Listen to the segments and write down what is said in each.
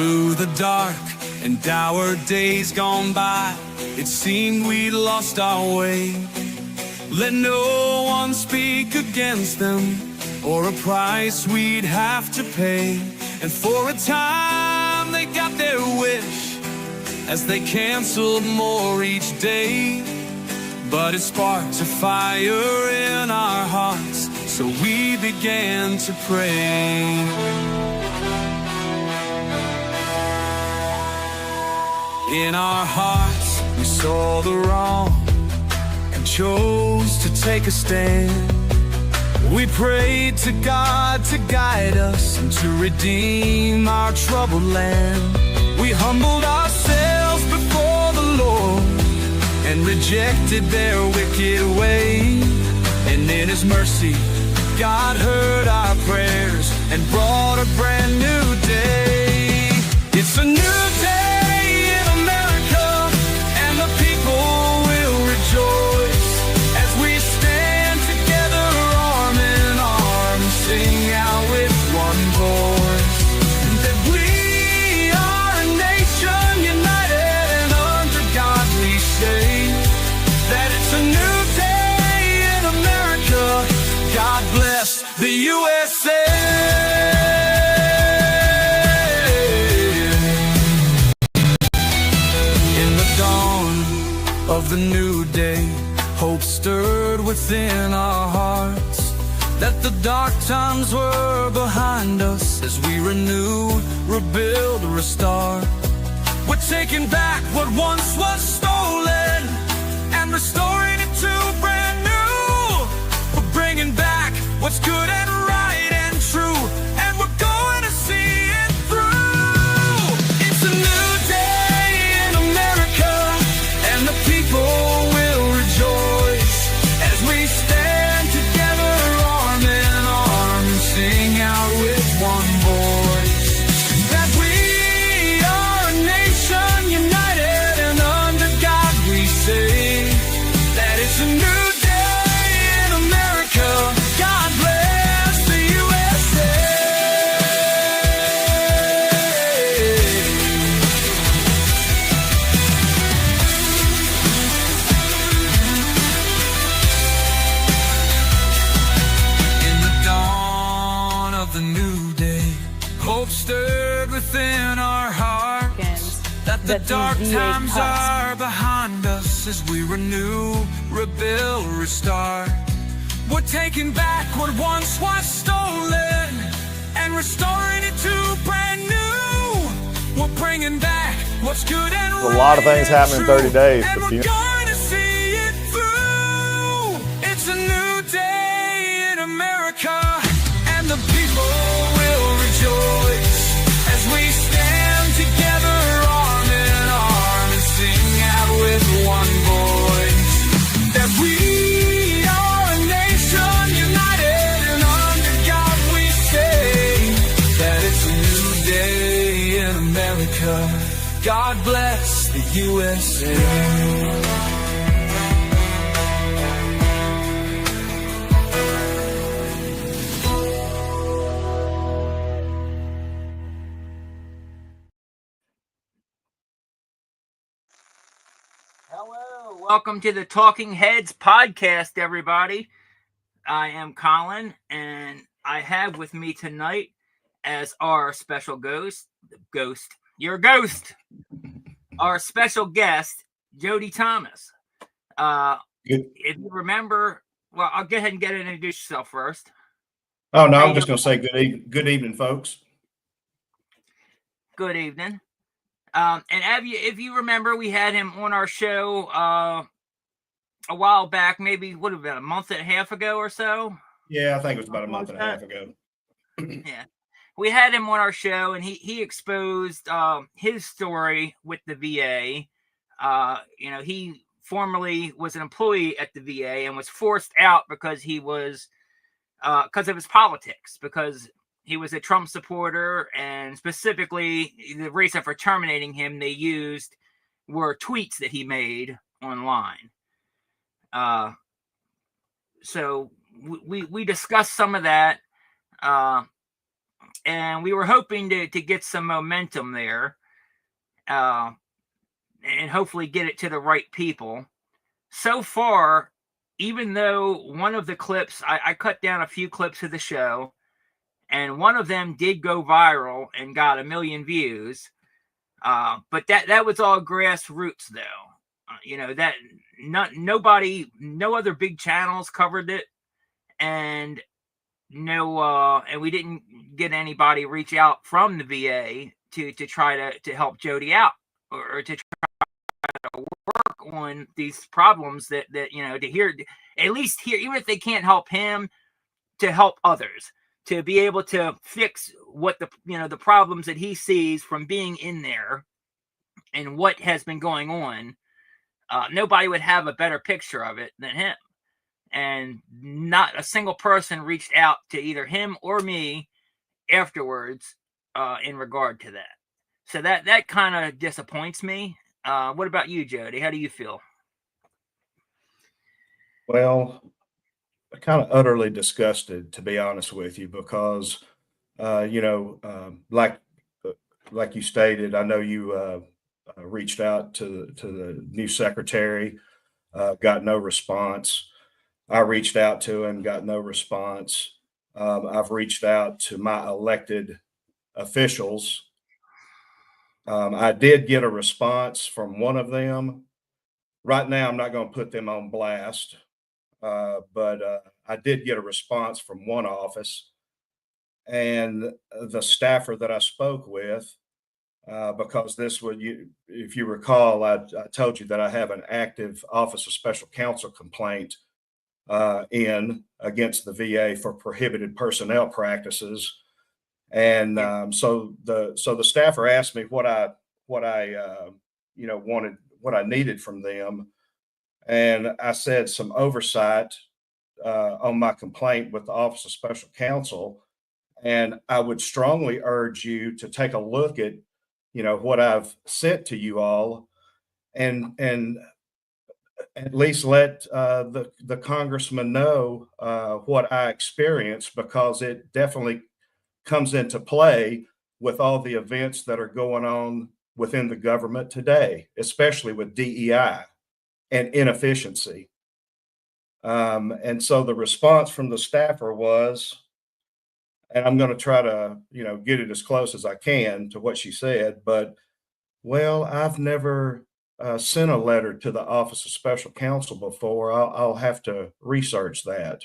Through the dark and dour days gone by, it seemed we'd lost our way. Let no one speak against them, or a price we'd have to pay. And for a time they got their wish, as they canceled more each day. But it sparked a fire in our hearts, so we began to pray. In our hearts we saw the wrong and chose to take a stand. We prayed to God to guide us and to redeem our troubled land. We humbled ourselves before the Lord and rejected their wicked way. And in His mercy, God heard our prayers and brought a brand new day. It's a new day in America, and the people will rejoice as we stand together arm in arm, sing out with one voice that we are a nation united, and under God we say that it's a new day in America. God bless the USA. In the dawn of the new day, hope stirred within our hearts, that the dark times were behind us as we renew, rebuild, restart. We're taking back what once was stolen and restoring it to brand new. We're bringing back what's good and right and true, and we're going to see it through. It's a new day in America, and the people will rejoice as we stand together arm in arm, sing out with one voice that we are a nation united, and under God we say that it's a new day in America. God bless the USA. In the dawn of the new day, hope stirred within our hearts, that the dark times are behind us as we renew, rebuild, restart. We're taking back what once was stolen and restoring it to brand new. We're bringing back what's good and right. A lot of things happen in 30 days. And But we're going to see it through. It's a new day in America, and the people will rejoice as we stand together arm in arm and sing out with one voice that we are a nation united, and under God we say that it's a new day in America. God bless the USA. Hello, welcome to the Talking Heads podcast, everybody. I am Colin, and I have with me tonight as our special your ghost, our special guest, Jody Thomas. If you remember, well, I'll go ahead and introduce yourself first. Oh, no, I'm just going to say good evening, folks. Good evening. And if you remember, we had him on our show a while back, maybe would have been a month and a half ago or so. Yeah, I think it was about a month and a half ago. Yeah, we had him on our show, and he exposed his story with the VA. He formerly was an employee at the VA and was forced out because he was because of his politics, because he was a Trump supporter, and specifically the reason for terminating him they used were tweets that he made online. So we discussed some of that and we were hoping to get some momentum there, and hopefully get it to the right people. So far, even though one of the clips, I cut down a few clips of the show, and one of them did go viral and got 1 million views. But that was all grassroots, though. That nobody, no other big channels covered it, and and we didn't get anybody reach out from the VA to try to help Jody out, or to work on these problems that to hear, at least hear, even if they can't help him, to help others, to be able to fix what the problems that he sees from being in there and what has been going on. Nobody would have a better picture of it than him, and not a single person reached out to either him or me afterwards in regard to that. So that kind of disappoints me. What about you, Jody? How do you feel? Well, kind of utterly disgusted, to be honest with you, because like you stated, I know you reached out to the new secretary, got no response. I reached out to him, got no response. I've reached out to my elected officials. I did get a response from one of them. Right now, I'm not going to put them on blast, but I did get a response from one office, and the staffer that I spoke with, because this would, if you recall, I told you that I have an active Office of Special Counsel complaint in against the VA for prohibited personnel practices. And so the staffer asked me what I wanted, what I needed from them, and I said some oversight on my complaint with the Office of Special Counsel, and I would strongly urge you to take a look at what I've sent to you all, and at least let the congressman know what I experienced, because it definitely comes into play with all the events that are going on within the government today, especially with DEI and inefficiency. And so the response from the staffer was, and I'm going to try to, get it as close as I can to what she said, but, well, I've never sent a letter to the Office of Special Counsel before. I'll have to research that,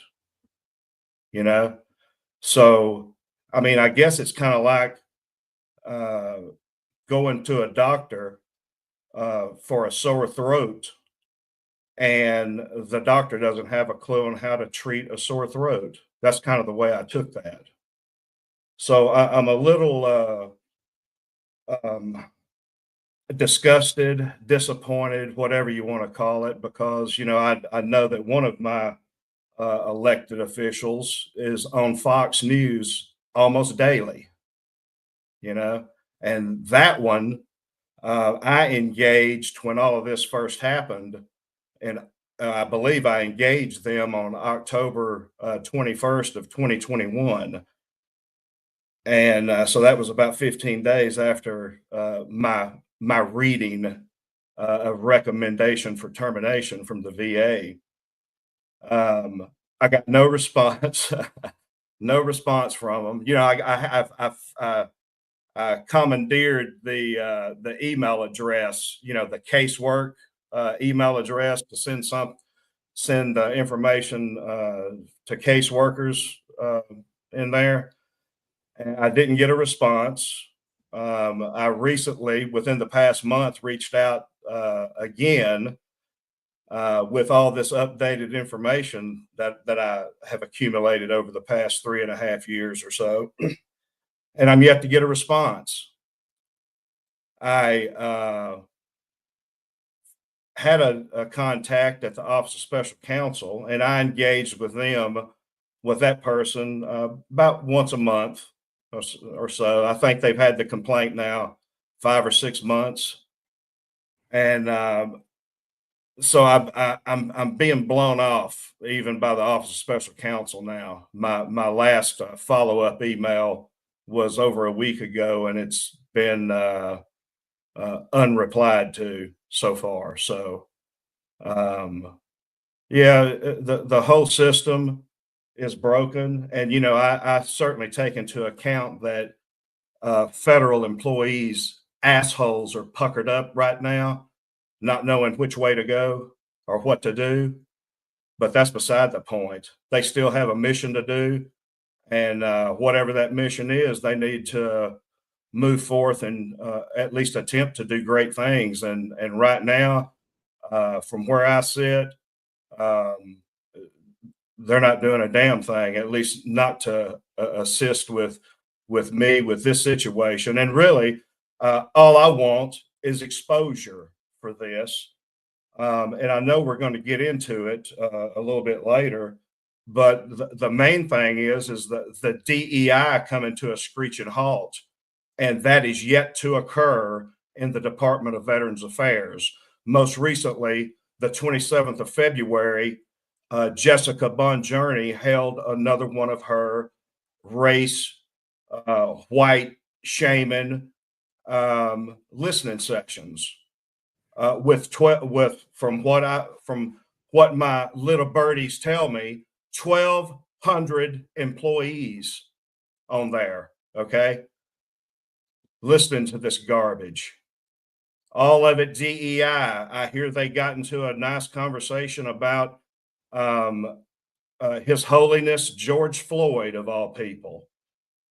So, I mean, I guess it's kind of like going to a doctor for a sore throat, and the doctor doesn't have a clue on how to treat a sore throat. That's kind of the way I took that. So I'm a little disgusted, disappointed, whatever you want to call it, because I know that one of my elected officials is on Fox News almost daily, and that one I engaged when all of this first happened, and I believe I engaged them on October 21st of 2021. And so that was about 15 days after my reading a recommendation for termination from the VA. I got no response, no response from them. I commandeered the email address, the casework email address, to send information to caseworkers in there. And I didn't get a response. I recently, within the past month, reached out again with all this updated information that I have accumulated over the past 3.5 years or so, and I'm yet to get a response. I had a contact at the Office of Special Counsel, and I engaged with that person about once a month or so. I think they've had the complaint now 5 or 6 months, and so I'm being blown off even by the Office of Special Counsel now. My last follow-up email was over a week ago, and it's been unreplied to so far. So, yeah, the whole system is broken, and I certainly take into account that federal employees' assholes are puckered up right now, not knowing which way to go or what to do. But that's beside the point. They still have a mission to do, and whatever that mission is, they need to move forth and at least attempt to do great things. And right now, from where I sit, um, they're not doing a damn thing. At least not to assist with me with this situation. And really, all I want is exposure for this. And I know we're going to get into it a little bit later, but the main thing is the DEI coming to a screeching halt, and that is yet to occur in the Department of Veterans Affairs. Most recently, the 27th of February, Jessica Bonjourney held another one of her race, white shaming listening sessions with from what my little birdies tell me, 1,200 employees on there. Okay, listening to this garbage. All of it DEI. I hear they got into a nice conversation about His Holiness George Floyd, of all people,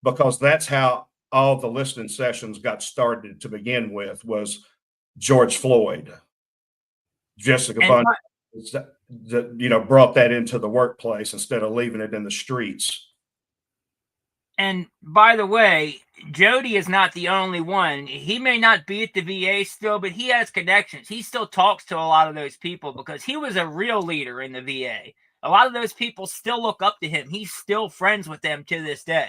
because that's how all the listening sessions got started to begin with, was George Floyd. Jessica And Bond, brought that into the workplace instead of leaving it in the streets. And by the way, Jody is not the only one. He may not be at the VA still, but he has connections. He still talks to a lot of those people because he was a real leader in the VA. A lot of those people still look up to him. He's still friends with them to this day.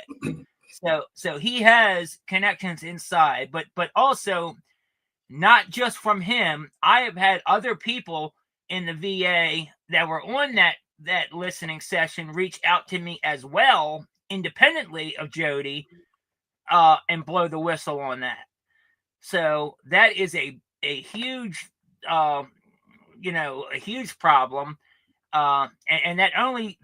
So he has connections inside, but also not just from him. I have had other people in the VA that were on that listening session reach out to me as well, independently of Jody, and blow the whistle on that. So that is a huge, a huge problem. And that only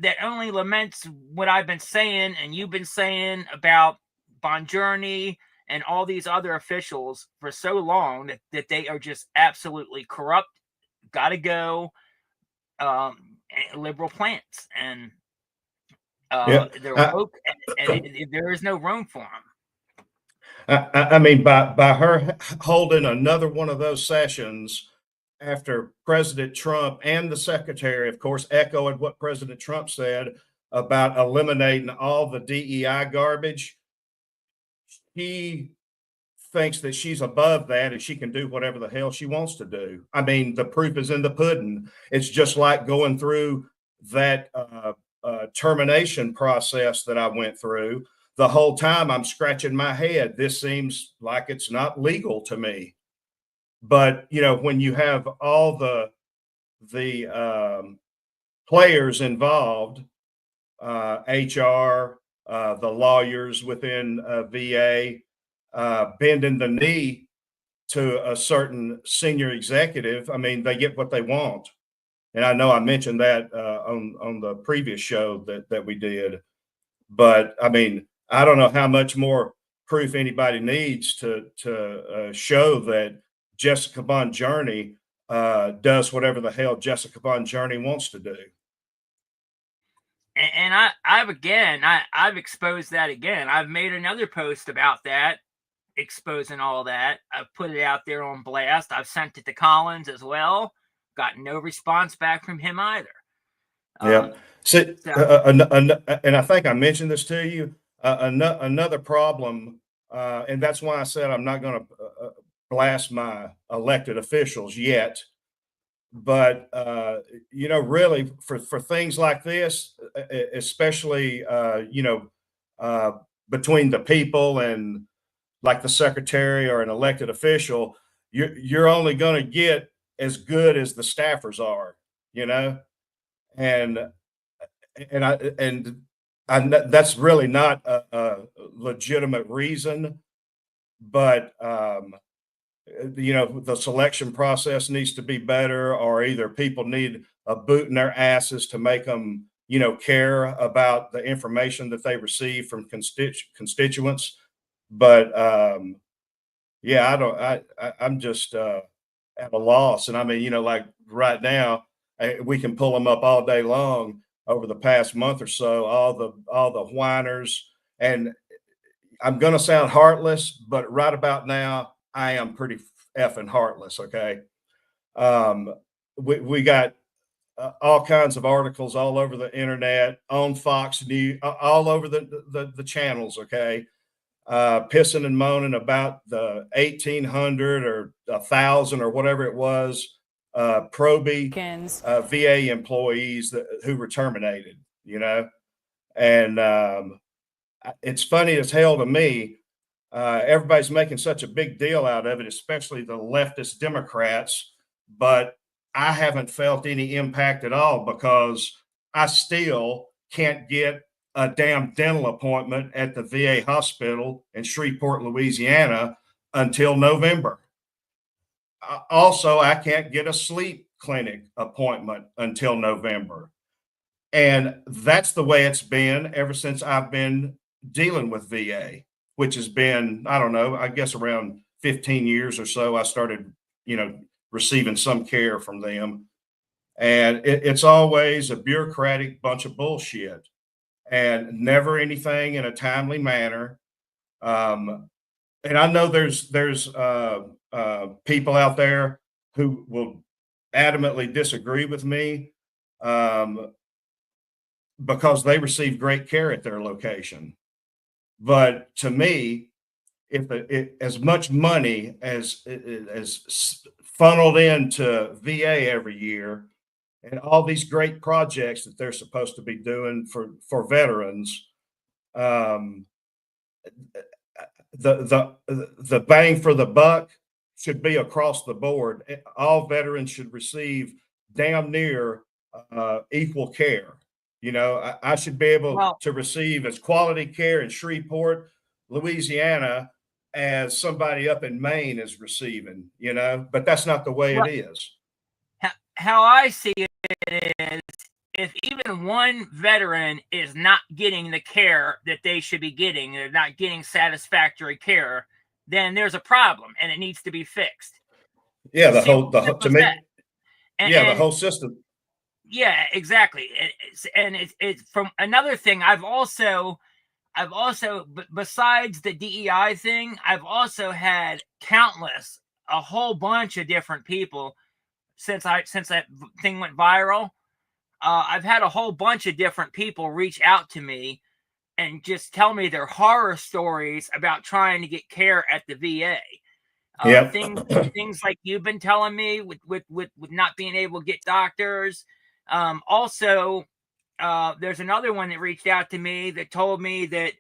laments what I've been saying and you've been saying about Bonjourney and all these other officials for so long, that they are just absolutely corrupt, gotta go, liberal plants, and Yeah, they're woke, and there is no room for them. I mean, by her holding another one of those sessions after President Trump and the secretary, of course, echoed what President Trump said about eliminating all the DEI garbage, he thinks that she's above that and she can do whatever the hell she wants to do. I mean, the proof is in the pudding. It's just like going through that termination process that I went through. The whole time I'm scratching my head. This seems like it's not legal to me. But when you have all the players involved, HR, the lawyers within VA, bending the knee to a certain senior executive, I mean, they get what they want. And I know I mentioned that on the previous show that we did. But I mean, I don't know how much more proof anybody needs to show that Jessica Bonjourney does whatever the hell Jessica Bonjourney wants to do. And I've exposed that again. I've made another post about that, exposing all that. I've put it out there on blast. I've sent it to Collins as well. Got no response back from him either. Yeah. And I think I mentioned this to you. Another problem, and that's why I said I'm not going to blast my elected officials yet. But really, for things like this, especially between the people and like the secretary or an elected official, you're only going to get as good as the staffers are, and that's really not a legitimate reason, but the selection process needs to be better, or either people need a boot in their asses to make them, care about the information that they receive from constituents. But yeah, I'm just at a loss. And I mean, like right now, we can pull them up all day long over the past month or so, all the whiners. And I'm going to sound heartless, but right about now, I am pretty effing heartless. Okay. We got all kinds of articles all over the internet, on Fox News, all over the channels. Okay. Pissing and moaning about the 1,800 or 1,000 or whatever it was, probie VA employees who were terminated, and it's funny as hell to me. Everybody's making such a big deal out of it, especially the leftist Democrats, but I haven't felt any impact at all because I still can't get a damn dental appointment at the VA hospital in Shreveport, Louisiana until November. Also, I can't get a sleep clinic appointment until November. And that's the way it's been ever since I've been dealing with VA, which has been, I don't know, I guess around 15 years or so. I started, receiving some care from them. And it's always a bureaucratic bunch of bullshit and never anything in a timely manner. And I know there's people out there who will adamantly disagree with me, because they receive great care at their location. But to me, if as much money as funneled into VA every year, and all these great projects that they're supposed to be doing for veterans, um, the bang for the buck should be across the board. All veterans should receive damn near equal care. I should be able to receive as quality care in Shreveport, Louisiana, as somebody up in Maine is receiving, but that's not the way it is. How I see it is, if even one veteran is not getting the care that they should be getting, they're not getting satisfactory care, then there's a problem and it needs to be fixed. Yeah, the whole system. Yeah, exactly. And it's from another thing. I've also, besides the DEI thing, I've also had a whole bunch of different people since that thing went viral. I've had a whole bunch of different people reach out to me and just tell me their horror stories about trying to get care at the VA. Things like you've been telling me with not being able to get doctors. Also, there's another one that reached out to me that told me that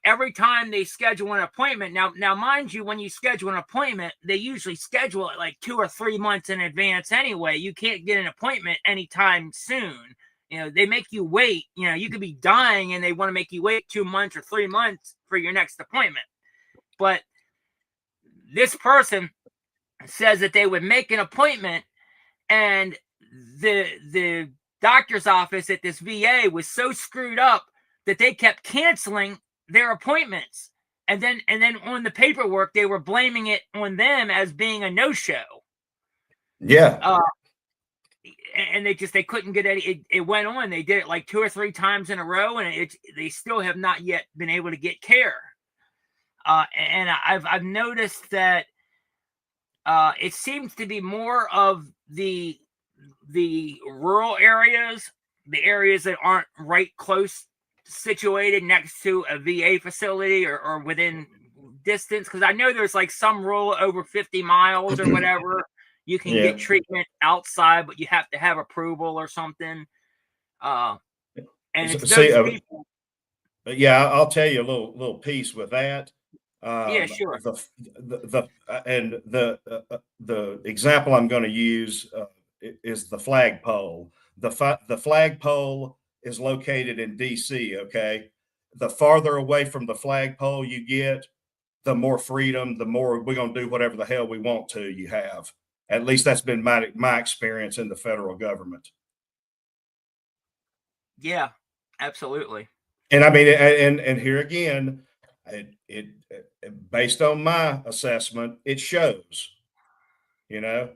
every time they schedule an appointment, now mind you, when you schedule an appointment, they usually schedule it like 2 or 3 months in advance anyway. You can't get an appointment anytime soon. They make you wait. You could be dying and they want to make you wait 2 months or 3 months for your next appointment. But this person says that they would make an appointment, and the doctor's office at this VA was so screwed up that they kept canceling their appointments. And then on the paperwork, they were blaming it on them as being a no-show. Yeah. And they couldn't get any. It went on. They did it like 2 or 3 times in a row, and they still have not yet been able to get care. And I've noticed that it seems to be more of the rural areas, the areas that aren't right close situated next to a VA facility or within distance. Because I know there's like some rural over 50 miles or whatever. You can get treatment outside, but you have to have approval or something. And it's those people. Yeah, I'll tell you a little piece with that. Yeah, sure. The example I'm going to use is the flagpole. The flagpole is located in DC. Okay. The farther away from the flagpole you get, the more freedom, the more we're going to do whatever the hell we want to, you have. At least that's been my experience in the federal government. Yeah, absolutely. And I mean, and here again, it based on my assessment, it shows, you know.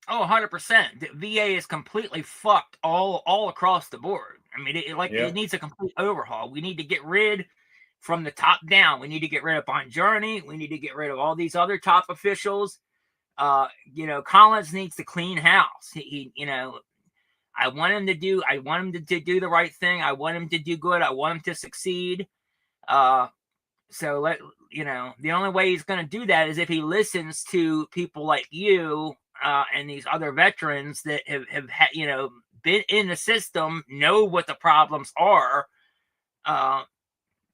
Oh, 100%. The VA is completely fucked all across the board. I mean, it needs a complete overhaul. We need to get rid from the top down. We need to get rid of Bonjourney. We need to get rid of all these other top officials. Collins needs to clean house. I want him to do the right thing. I want him to do good. I want him to succeed. The only way he's going to do that is if he listens to people like you and these other veterans that have been in the system, know what the problems are.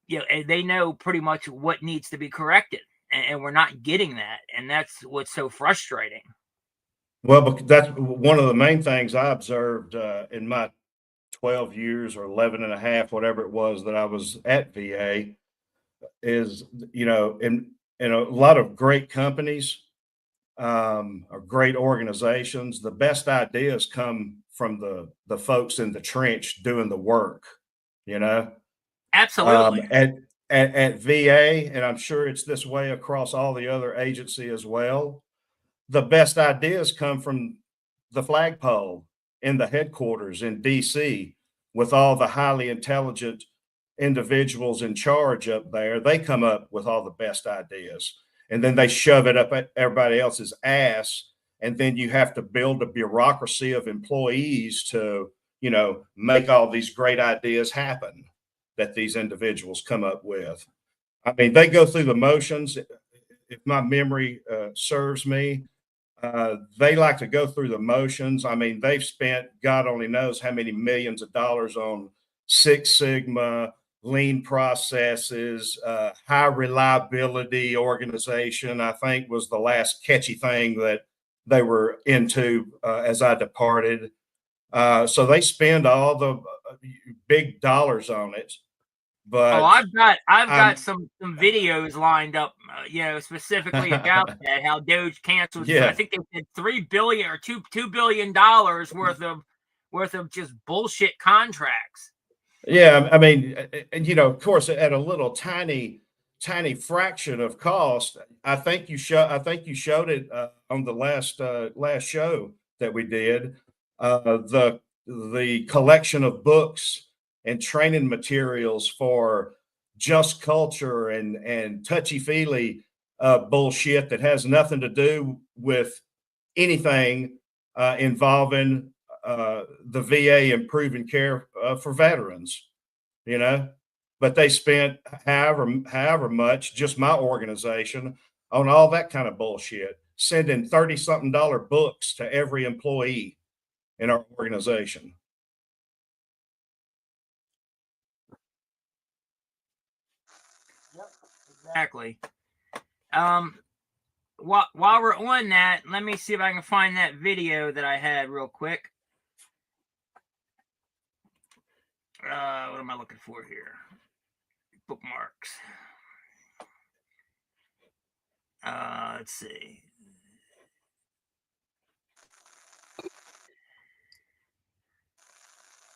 They know pretty much what needs to be corrected, and we're not getting that, and that's what's so frustrating. Well, but that's one of the main things I observed in my 12 years or 11 and a half, whatever it was that I was at VA, is, in a lot of great companies or great organizations, the best ideas come from the folks in the trench doing the work, Absolutely. At VA, and I'm sure it's this way across all the other agency as well, the best ideas come from the flagpole in the headquarters in DC with all the highly intelligent individuals in charge up there. They come up with all the best ideas, and then they shove it up at everybody else's ass. And then you have to build a bureaucracy of employees to, make all these great ideas happen that these individuals come up with. I mean, they go through the motions. If my memory serves me, they like to go through the motions. I mean, they've spent God only knows how many millions of dollars on Six Sigma, lean processes, high reliability organization, I think was the last catchy thing that they were into as I departed. So they spend all the big dollars on it. But I've got some videos lined up, specifically about that. How Doge canceled. Yeah. I think they did $3 billion or $2 billion worth of just bullshit contracts. Yeah, I mean, and of course, at a little tiny fraction of cost. I think you showed it on the last show that we did. The collection of books and training materials for just culture and touchy-feely bullshit that has nothing to do with anything involving the VA improving care for veterans, but they spent however much, just my organization, on all that kind of bullshit, sending $30-something books to every employee in our organization. Exactly. While we're on that, let me see if I can find that video that I had real quick. What am I looking for here? Bookmarks. Let's see.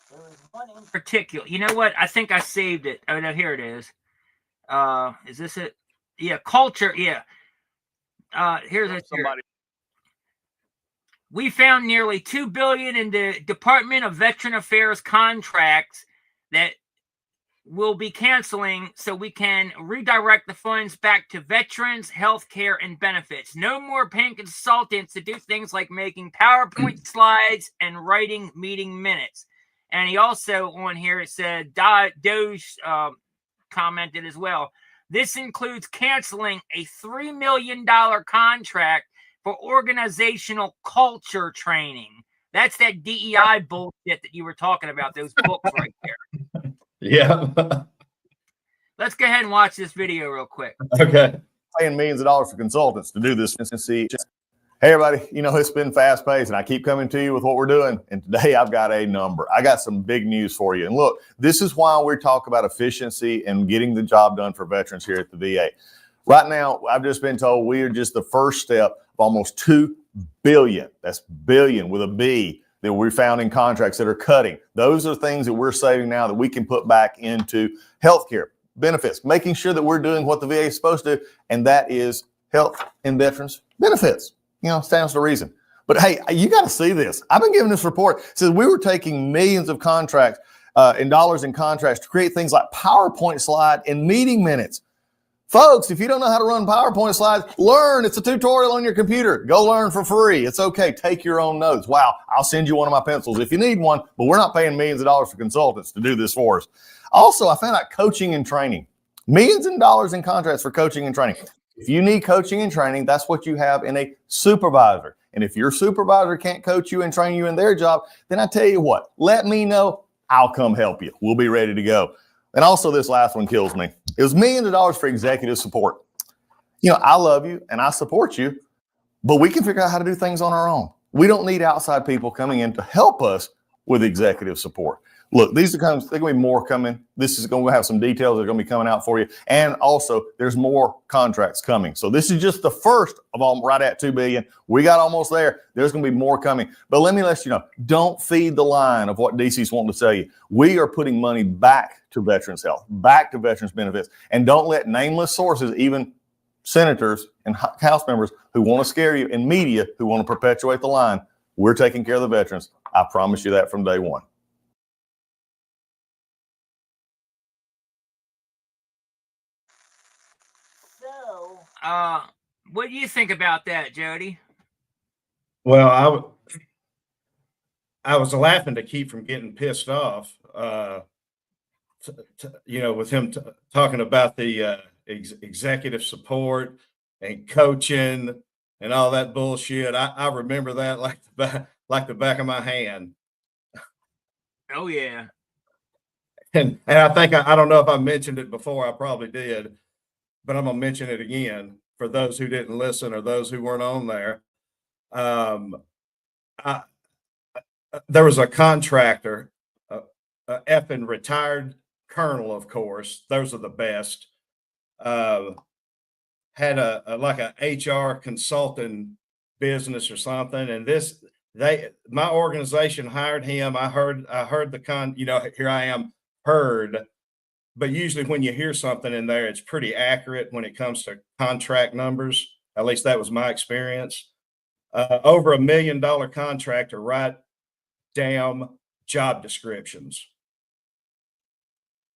There was one in particular. You know what? I think I saved it. Oh no, here it is. Is this it? Yeah, culture. Yeah. Here's it. Somebody. We found nearly $2 billion in the Department of Veteran Affairs contracts that will be canceling, so we can redirect the funds back to veterans, health care, and benefits. No more paying consultants to do things like making PowerPoint slides and writing meeting minutes. And he also on here, it said, Doge commented as well. This includes canceling a $3 million contract for organizational culture training. That's that DEI bullshit that you were talking about, those books right there. Yeah. Let's go ahead and watch this video real quick. Okay. Paying millions of dollars for consultants to do this. Hey, everybody. You know, it's been fast paced, and I keep coming to you with what we're doing. And today I've got a number. I got some big news for you. And look, this is why we talk about efficiency and getting the job done for veterans here at the VA. Right now, I've just been told we are just the first step of almost $2 billion. That's billion with a B that we found in contracts that are cutting. Those are things that we're saving now that we can put back into healthcare benefits, making sure that we're doing what the VA is supposed to do, and that is health and veterans benefits. You know, stands to reason. But hey, you got to see this. I've been giving this report. It says we were taking millions of contracts in dollars in contracts to create things like PowerPoint slide and meeting minutes. Folks, if you don't know how to run PowerPoint slides, learn. It's a tutorial on your computer. Go learn for free. It's okay. Take your own notes. Wow, I'll send you one of my pencils if you need one, but we're not paying millions of dollars for consultants to do this for us. Also, I found out coaching and training. Millions of dollars in contracts for coaching and training. If you need coaching and training, that's what you have in a supervisor. And if your supervisor can't coach you and train you in their job, then I tell you what, let me know. I'll come help you. We'll be ready to go. And also this last one kills me. It was millions of dollars for executive support. You know, I love you and I support you, but we can figure out how to do things on our own. We don't need outside people coming in to help us with executive support. Look, these are there's going to be more coming. This is going to have some details that are going to be coming out for you. And also, there's more contracts coming. So this is just the first of all, right at $2 billion. We got almost there. There's going to be more coming. But let me let you know, don't feed the line of what DC's wanting to tell you. We are putting money back to veterans health, back to veterans benefits. And don't let nameless sources, even senators and House members who want to scare you, and media who want to perpetuate the line. We're taking care of the veterans. I promise you that from day one. What do you think about that, Jody? Well, I was laughing to keep from getting pissed off, with him talking about the executive support and coaching and all that bullshit. I remember that like the back of my hand. Oh yeah. And I think I don't know if I mentioned it before. I probably did, but I'm gonna mention it again for those who didn't listen or those who weren't on there. There was a contractor, a effing retired colonel, of course. Those are the best. Had a HR consulting business or something, and my organization hired him. I heard here I am heard. But usually when you hear something in there, it's pretty accurate when it comes to contract numbers. At least that was my experience. Over $1 million contract to write damn job descriptions.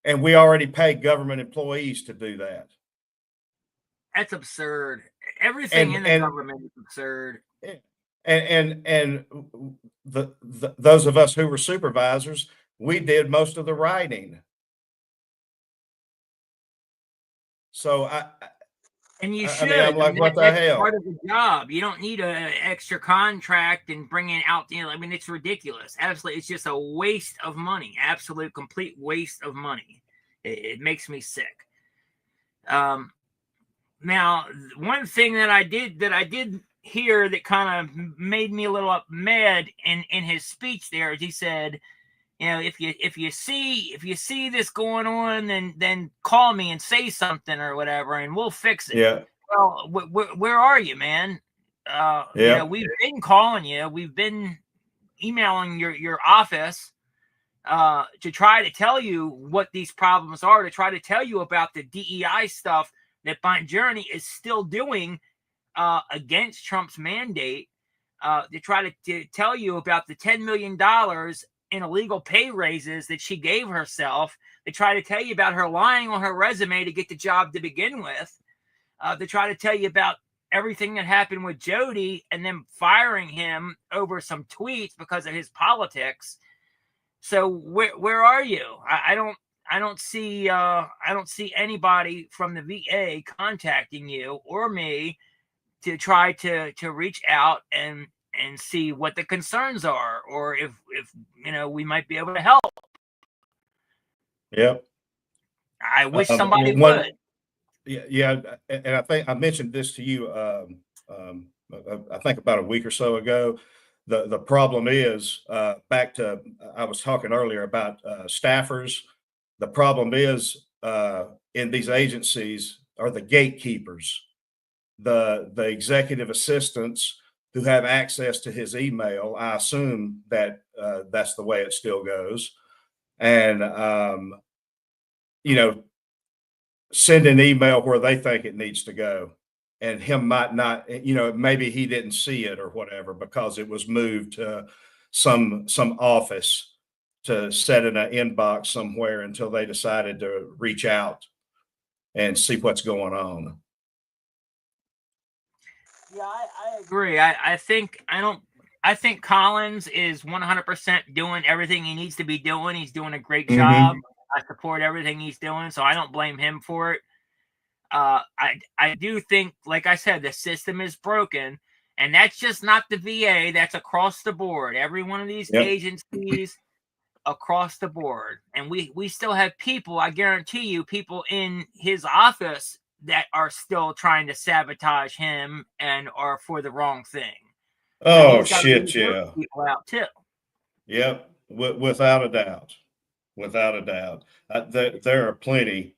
And we already pay government employees to do that. That's absurd. Everything in the government is absurd. And those of us who were supervisors, we did most of the writing. So and you should. I'm like, what the hell? Part of the job. You don't need an extra contract and bring it out. It's ridiculous. Absolutely, it's just a waste of money. Absolute, complete waste of money. It makes me sick. Now, one thing that I did hear that kind of made me a little mad in his speech there is he said, you know, if you see this going on, then call me and say something or whatever, and we'll fix it. Yeah. Well, where are you, man? Yeah. You know, we've been calling you. We've been emailing your office to try to tell you what these problems are, to try to tell you about the DEI stuff that Bon Journey is still doing against Trump's mandate, to try to tell you about the $10 million in illegal pay raises that she gave herself, to try to tell you about her lying on her resume to get the job to begin with, to try to tell you about everything that happened with Jody and then firing him over some tweets because of his politics. So where are you? I don't see anybody from the VA contacting you or me to try to reach out and see what the concerns are, or if you know, we might be able to help. Yep. I wish somebody would. Yeah, and I think I mentioned this to you I think about a week or so ago. The problem is back to I was talking earlier about staffers. The problem is in these agencies are the gatekeepers, the executive assistants who have access to his email. I assume that that's the way it still goes, and you know, send an email where they think it needs to go, and him might not, maybe he didn't see it or whatever because it was moved to some office to set in an inbox somewhere until they decided to reach out and see what's going on. Yeah, I agree. I think Collins is 100% doing everything he needs to be doing. He's doing a great job. I support everything he's doing, so I don't blame him for it. I do think, like I said, the system is broken, and that's just not the VA. That's across the board. Every one of these agencies across the board, and we still have people. I guarantee you, people in his office that are still trying to sabotage him and are for the wrong thing. Oh shit, yeah. People out too. Yep, without a doubt, without a doubt. There are plenty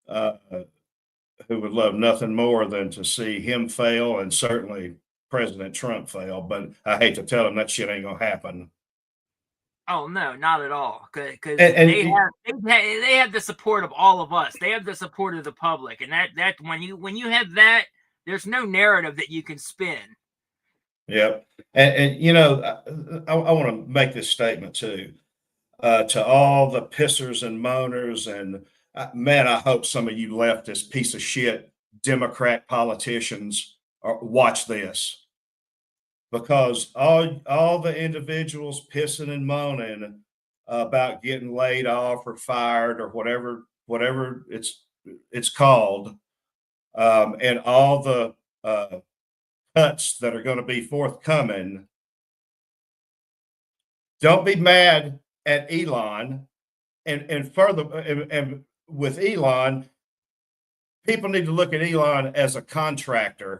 who would love nothing more than to see him fail, and certainly President Trump fail. But I hate to tell him that shit ain't gonna happen. Oh no, not at all. Because they have the support of all of us. They have the support of the public, and that when you have that, there's no narrative that you can spin. Yep, and I want to make this statement too to all the pissers and moaners, and man, I hope some of you leftist piece of shit Democrat politicians watch this. Because all the individuals pissing and moaning about getting laid off or fired or whatever it's called, and all the cuts that are going to be forthcoming, don't be mad at Elon, and further, and with Elon, people need to look at Elon as a contracted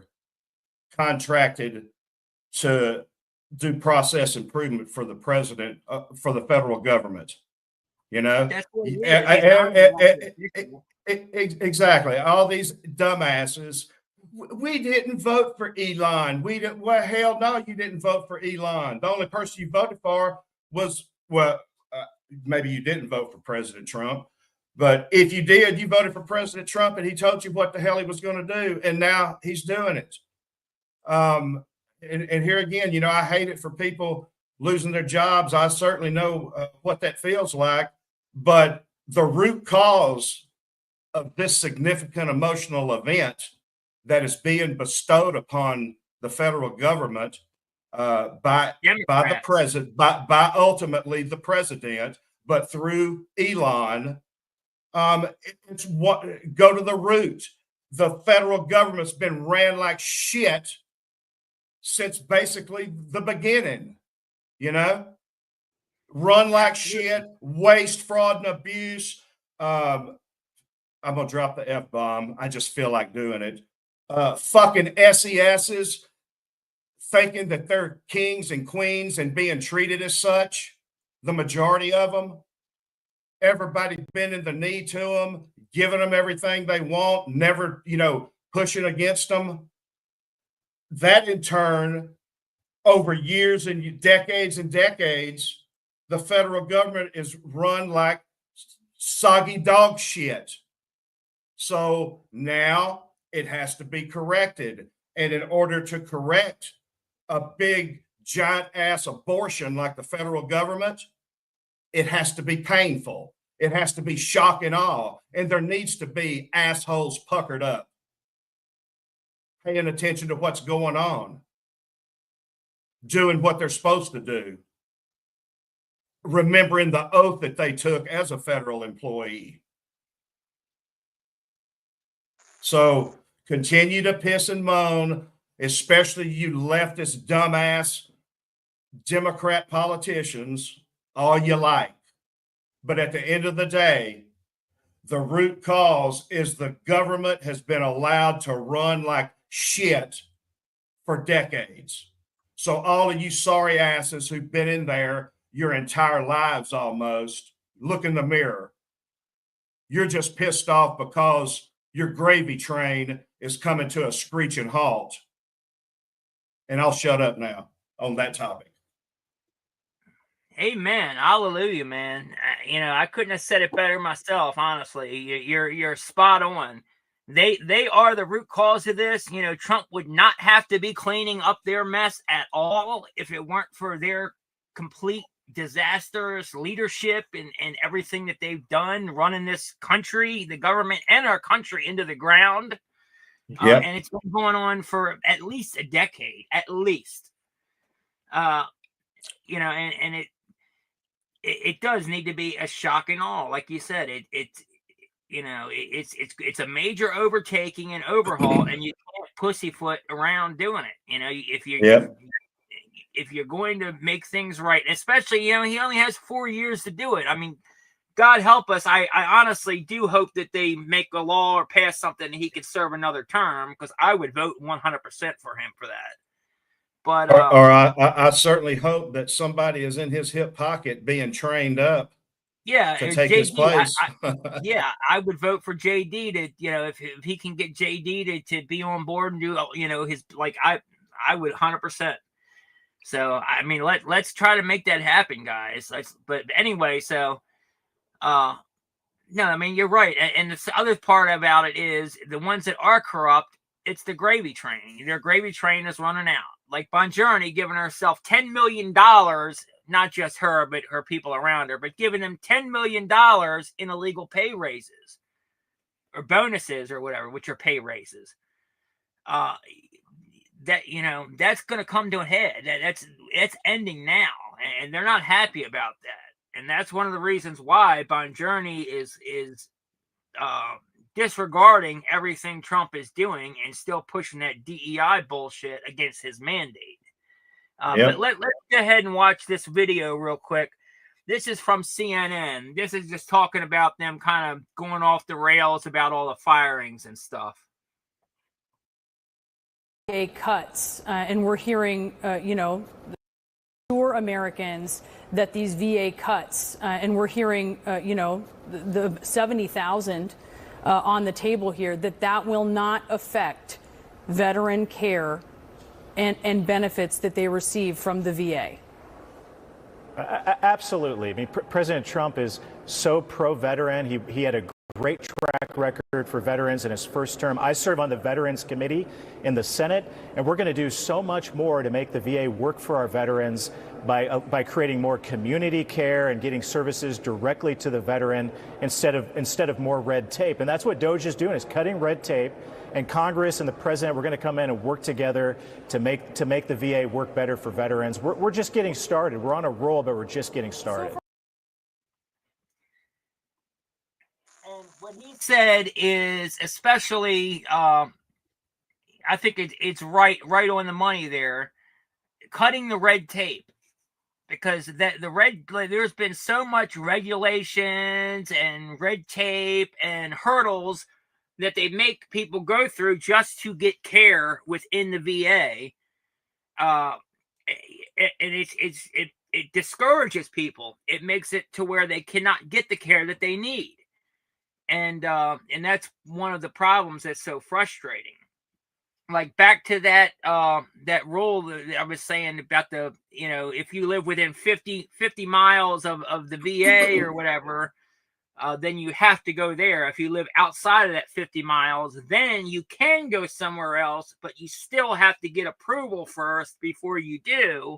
to do process improvement for the president, for the federal government. Exactly. All these dumbasses. We didn't vote for Elon. We didn't. Well, hell no, you didn't vote for Elon. The only person you voted for was, maybe you didn't vote for President Trump, but if you did, you voted for President Trump, and he told you what the hell he was going to do, and now he's doing it. And here again, I hate it for people losing their jobs. I certainly know what that feels like, but the root cause of this significant emotional event that is being bestowed upon the federal government by the president, by ultimately the president, but through Elon, it's what go to the root. The federal government's been ran like shit since basically the beginning, run like shit, waste, fraud, and abuse. I'm going to drop the F-bomb. I just feel like doing it. Fucking SESs thinking that they're kings and queens and being treated as such. The majority of them, everybody bending the knee to them, giving them everything they want, never, pushing against them. That in turn, over years and decades, the federal government is run like soggy dog shit. So now it has to be corrected. And in order to correct a big, giant ass abortion like the federal government, it has to be painful. It has to be shock and awe. And there needs to be assholes puckered up, paying attention to what's going on, doing what they're supposed to do, remembering the oath that they took as a federal employee. So continue to piss and moan, especially you leftist, dumbass Democrat politicians, all you like. But at the end of the day, the root cause is the government has been allowed to run like shit for decades. So all of you sorry asses who've been in there your entire lives almost, look in the mirror. You're just pissed off because your gravy train is coming to a screeching halt. And I'll shut up now on that topic. Amen. Hallelujah, man. I couldn't have said it better myself, honestly. You're spot on. They are the root cause of this. Trump would not have to be cleaning up their mess at all if it weren't for their complete disastrous leadership and everything that they've done running this country, the government and our country into the ground. Yep. And it's been going on for at least a decade, at least. And it does need to be a shock and awe, like you said. It's a major overtaking and overhaul, and you can't pussyfoot around doing it. If you're going to make things right, especially he only has 4 years to do it. I mean, God help us. I honestly do hope that they make a law or pass something and he could serve another term, because I would vote 100% for him for that. But I certainly hope that somebody is in his hip pocket being trained up. Yeah, to take his place. I would vote for JD to, if he can get JD to be on board and do, his, like, I would 100%. So, I mean, let's try to make that happen, guys. But anyway, so, no, I mean, you're right. And the other part about it is the ones that are corrupt, it's the gravy train. Their gravy train is running out. Like Bonjourni giving herself $10 million, not just her, but her people around her, but giving them $10 million in illegal pay raises or bonuses or whatever, which are pay raises. That's going to come to a head. It's ending now, and they're not happy about that. And that's one of the reasons why Bonjourni is disregarding everything Trump is doing and still pushing that DEI bullshit against his mandate. But let's go ahead and watch this video real quick. This is from CNN. This is just talking about them kind of going off the rails about all the firings and stuff. Cuts, and we're hearing, assure Americans that these VA cuts, and we're hearing, the 70,000 on the table here, that will not affect veteran care and benefits that they receive from the VA. Absolutely. I mean, President Trump is so pro-veteran. He had a great track record for veterans in his first term. I serve on the Veterans Committee in the Senate, and we're going to do so much more to make the VA work for our veterans by creating more community care and getting services directly to the veteran instead of more red tape. And that's what DOJ is doing, is cutting red tape. And Congress and the president, we're going to come in and work together to make the VA work better for veterans. We're just getting started. We're on a roll, but we're just getting started. And what he said is, especially, I think it's right on the money there, cutting the red tape. Because there's been so much regulations and red tape and hurdles that they make people go through just to get care within the VA, and it discourages people. It makes it to where they cannot get the care that they need, and that's one of the problems that's so frustrating. Like back to that rule that I was saying about if you live within 50 miles of the VA or whatever, then you have to go there. If you live outside of that 50 miles, then you can go somewhere else, but you still have to get approval first before you do.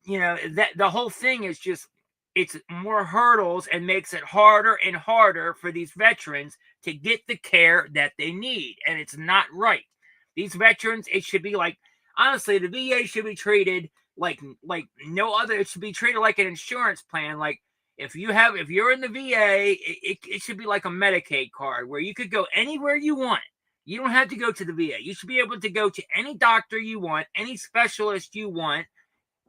That the whole thing is just, it's more hurdles and makes it harder and harder for these veterans to get the care that they need. And it's not right. These veterans, it should be like, honestly, the VA should be treated like no other. It should be treated like an insurance plan. Like if you're in the VA, it should be like a Medicaid card where you could go anywhere you want. You don't have to go to the VA. You should be able to go to any doctor you want, any specialist you want,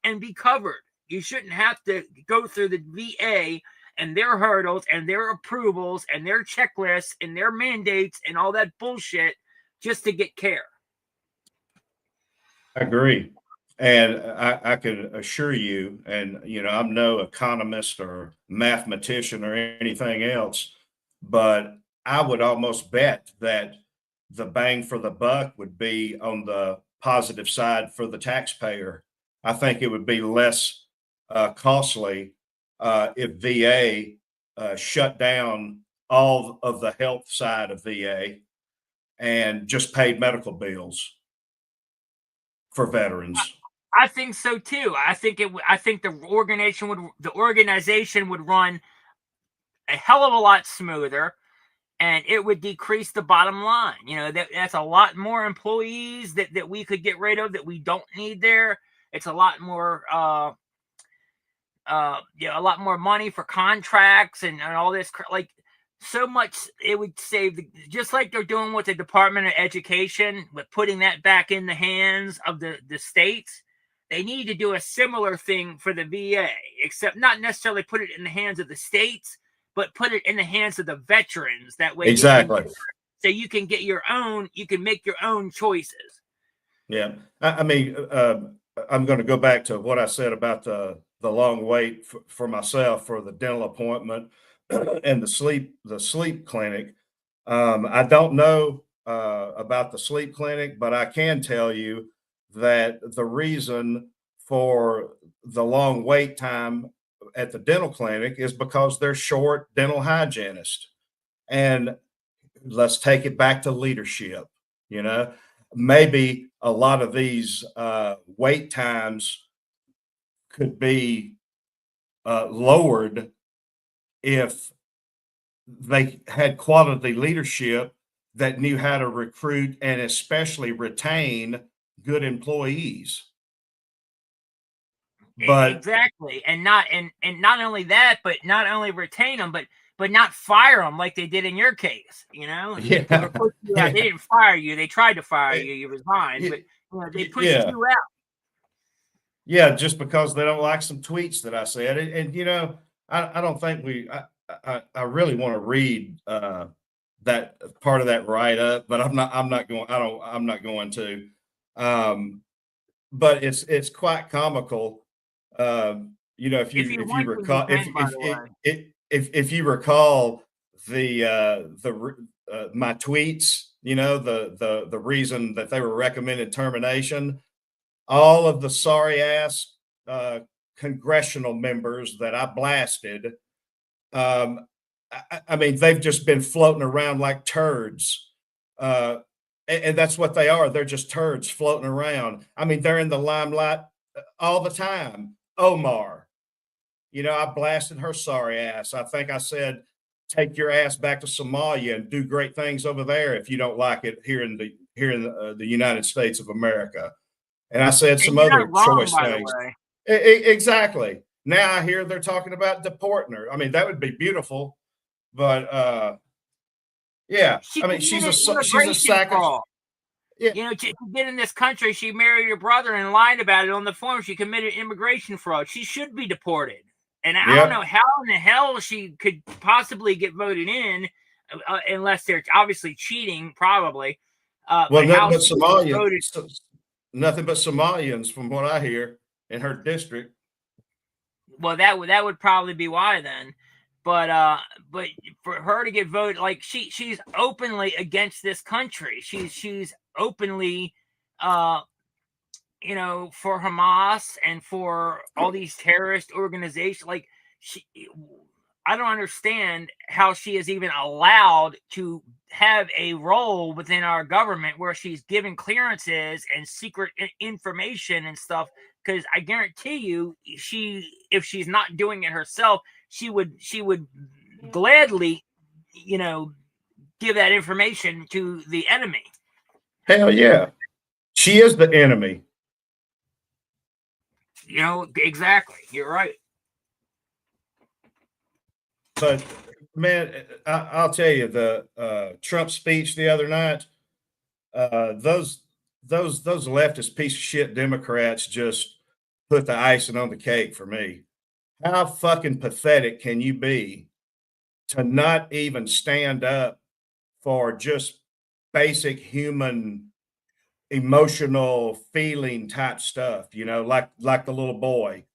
and be covered. You shouldn't have to go through the VA and their hurdles and their approvals and their checklists and their mandates and all that bullshit just to get care. I agree. And I can assure you, and I'm no economist or mathematician or anything else, but I would almost bet that the bang for the buck would be on the positive side for the taxpayer. I think it would be less costly if VA shut down all of the health side of VA and just paid medical bills for veterans. I think so too. I think I think the organization would run a hell of a lot smoother, and it would decrease the bottom line. That's a lot more employees that we could get rid of that we don't need there. It's a lot more a lot more money for contracts and all this. Like, so much it would save, just like they're doing with the Department of Education, with putting that back in the hands of the states. They need to do a similar thing for the VA, except not necessarily put it in the hands of the states, but put it in the hands of the veterans. That way, Exactly. you can get your own, you can make your own choices. Yeah. I mean, I'm going to go back to what I said about the long wait for myself for the dental appointment and the sleep clinic. I don't know about the sleep clinic, but I can tell you that the reason for the long wait time at the dental clinic is because they're short dental hygienists. And let's take it back to leadership. Maybe a lot of these wait times could be lowered if they had quality leadership that knew how to recruit and especially retain good employees. But exactly, and not only that, but not only retain them, but not fire them like they did in your case. Yeah. They didn't fire you; they tried to fire you. You resigned, but they pushed you out. Yeah, just because they don't like some tweets that I said, and I don't think I really want to read that part of that write up, but I'm not going to. But it's quite comical. If you recall, if you recall my tweets, the reason that they were recommended termination, all of the sorry ass congressional members that I blasted. I mean, they've just been floating around like turds. And that's what they are. They're just turds floating around. I mean, they're in the limelight all the time. Omar, I blasted her sorry ass. I think I said, take your ass back to Somalia and do great things over there if you don't like it here in the United States of America. And I said some other choice things. Exactly. Now I hear they're talking about deporting her. I mean, that would be beautiful, but yeah. I mean, she's a sack of. Yeah. To get in this country, she married her brother and lied about it on the form. She committed immigration fraud. She should be deported. And I don't know how in the hell she could possibly get voted in, unless they're obviously cheating, probably. Well, nothing but Somalians, from what I hear, in her district. Well, that would probably be why then. But for her to get voted, like she's openly against this country. She's openly for Hamas and for all these terrorist organizations. Like, I don't understand how she is even allowed to have a role within our government where she's giving clearances and secret information and stuff. Because I guarantee you, if she's not doing it herself, she would gladly, give that information to the enemy. Hell yeah, she is the enemy. Exactly. You're right. But man, I'll tell you, the Trump speech the other night, those leftist piece of shit Democrats just put the icing on the cake for me. How fucking pathetic can you be to not even stand up for just basic human emotional feeling type stuff, you know, like the little boy,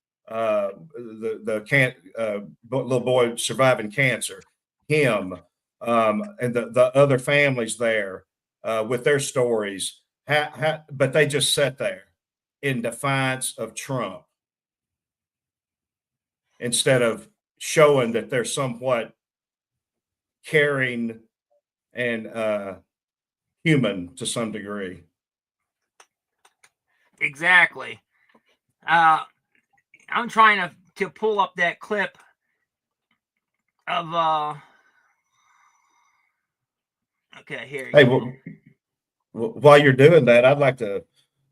little boy surviving cancer, him, and the other families there with their stories. But they just sat there in defiance of Trump instead of showing that they're somewhat caring and human to some degree. Exactly. I'm trying to pull up that clip of okay, here. Hey, well, while you're doing that, I'd like to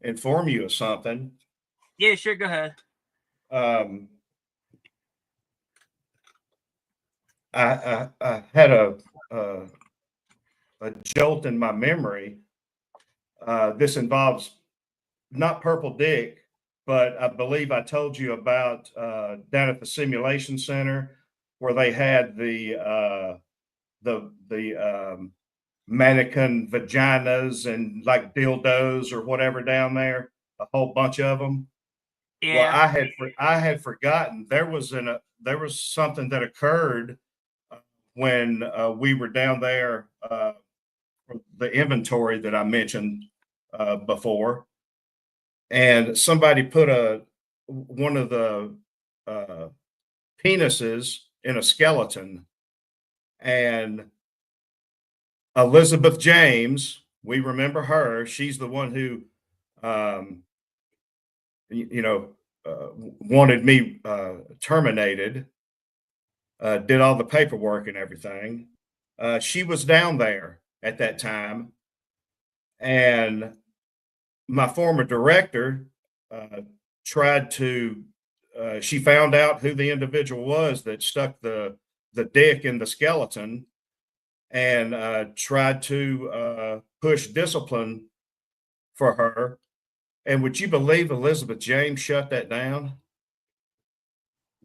inform you of something. Yeah, sure, go ahead. I had a jolt in my memory. This involves not Purple Dick, but I believe I told you about down at the simulation center where they had the mannequin vaginas and like dildos or whatever down there, a whole bunch of them. Well, Yeah. I had forgotten there was something that occurred when we were down there for the inventory that I mentioned before, and somebody put one of the penises in a skeleton, and Elizabeth James, we remember her. She's the one who, wanted me terminated, did all the paperwork and everything. She was down there at that time, and my former director tried to. She found out who the individual was that stuck the dick in the skeleton, and tried to push discipline for her. And would you believe Elizabeth James shut that down?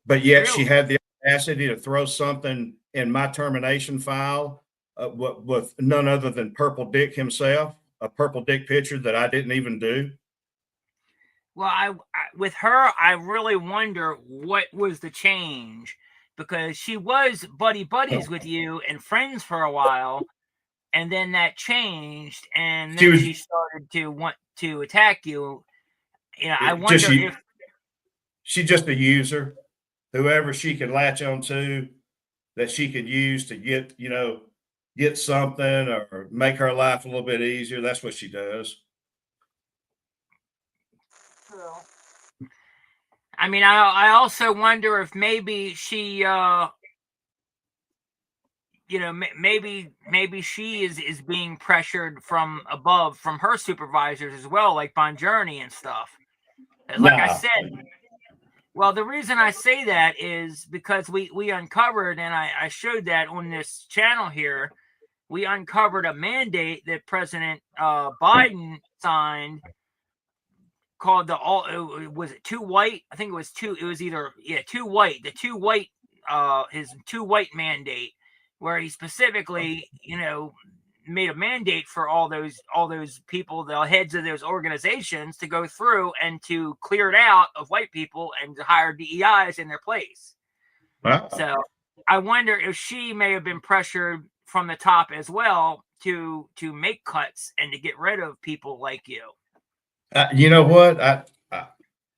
But yet she Really? had the audacity to throw something in my termination file with none other than Purple Dick himself, a Purple Dick picture that I didn't even do. Well, I with her, I really wonder what was the change, because she was buddies with you and friends for a while, and then that changed, and She then was she started to want to attack you. You know, I just wonder if she's just a user, whoever she could latch onto that she could use to get something or make her life a little bit easier. That's what she does. I mean, I also wonder if maybe she, maybe she is being pressured from above from her supervisors as well, like Bonjourney and stuff. Like I Nah. said, well, the reason I say that is because we uncovered, and I showed that on this channel here, we uncovered a mandate that President Biden signed called was it too white? I think it was two. It was either too white. The too white his too white mandate, where he specifically made a mandate for all those people, the heads of those organizations, to go through and to clear it out of white people and to hire DEIs in their place. Wow. So I wonder if she may have been pressured from the top as well to make cuts and to get rid of people like you. You know what?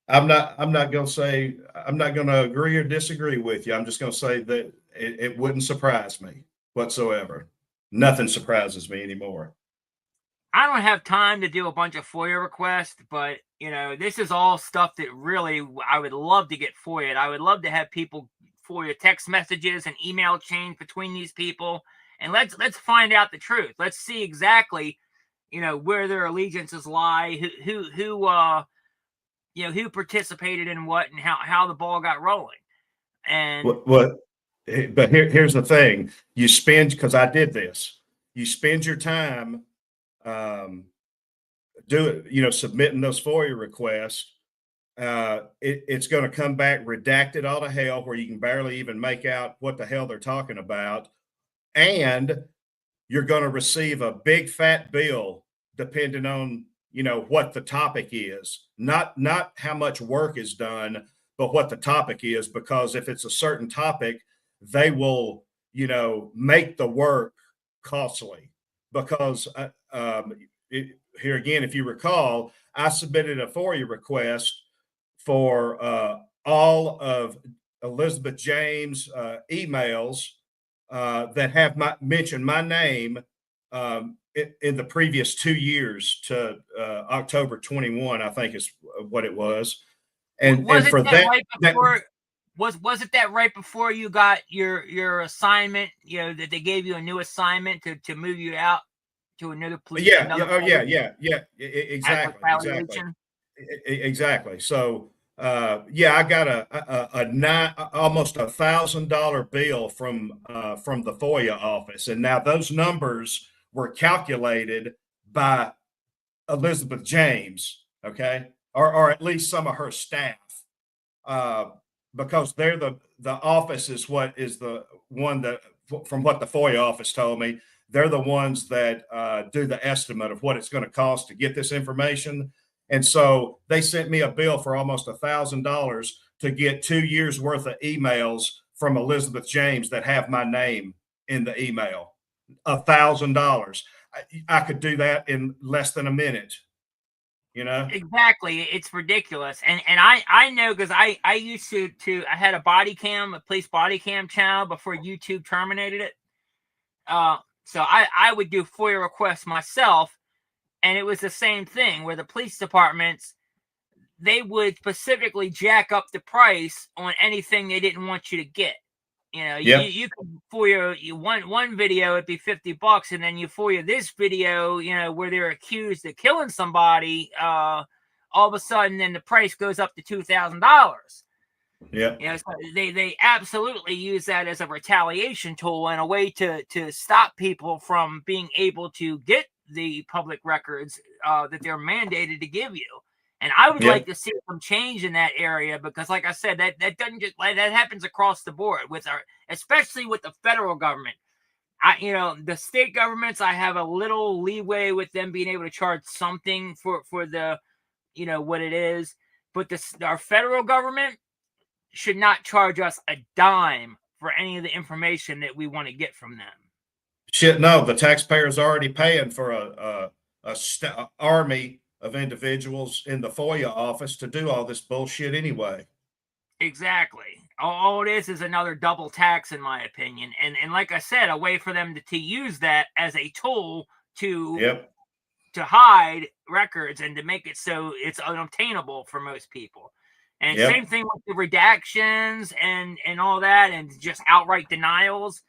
I'm not going to agree or disagree with you. I'm just going to say that it wouldn't surprise me whatsoever. Nothing surprises me anymore. I don't have time to do a bunch of FOIA requests, but this is all stuff that really I would love to get FOIA'd. I would love to have people FOIA text messages and email chains between these people, and let's find out the truth. Let's see exactly where their allegiances lie, who participated in what, and how the ball got rolling. And but here's the thing: because I did this. You spend your time submitting those FOIA requests. It's going to come back redacted all to hell, where you can barely even make out what the hell they're talking about, and you're going to receive a big fat bill depending on what the topic is, not how much work is done, but what the topic is, because if it's a certain topic, they will, make the work costly. Because here again, if you recall, I submitted a FOIA request for all of Elizabeth James' emails that have mentioned my name in the previous 2 years to October 21, I think is what it was. And for that, was it that right before you got your assignment? That they gave you a new assignment to move you out to another police. Exactly. So I got almost $1,000 bill from the FOIA office, and now those numbers were calculated by Elizabeth James, okay, or at least some of her staff, because they're the office is the one that, from what the FOIA office told me, they're the ones that do the estimate of what it's going to cost to get this information. And so they sent me a bill for almost $1,000 to get 2 years worth of emails from Elizabeth James that have my name in the email. $1,000. I could do that in less than a minute. Exactly. It's ridiculous. And I know, because I used to I had a police body cam channel before YouTube terminated it. So I would do FOIA requests myself, and it was the same thing where the police departments, they would specifically jack up the price on anything they didn't want you to get. You could FOIA one video, it'd be $50, and then you FOIA this video, where they're accused of killing somebody. All of a sudden, then the price goes up to $2,000. Yeah. So they absolutely use that as a retaliation tool and a way to stop people from being able to get the public records that they're mandated to give you. And I would like to see some change in that area, because, like I said, that doesn't just that happens across the board especially with the federal government. The state governments, I have a little leeway with them being able to charge something for the, what it is, but our federal government should not charge us a dime for any of the information that we want to get from them. Shit, no, the taxpayer's already paying for a army of individuals in the FOIA office to do all this bullshit anyway. Exactly. All it is another double tax, in my opinion. And like I said, a way for them to use that as a tool to hide records and to make it so it's unobtainable for most people. And same thing with the redactions and all that, and just outright denials.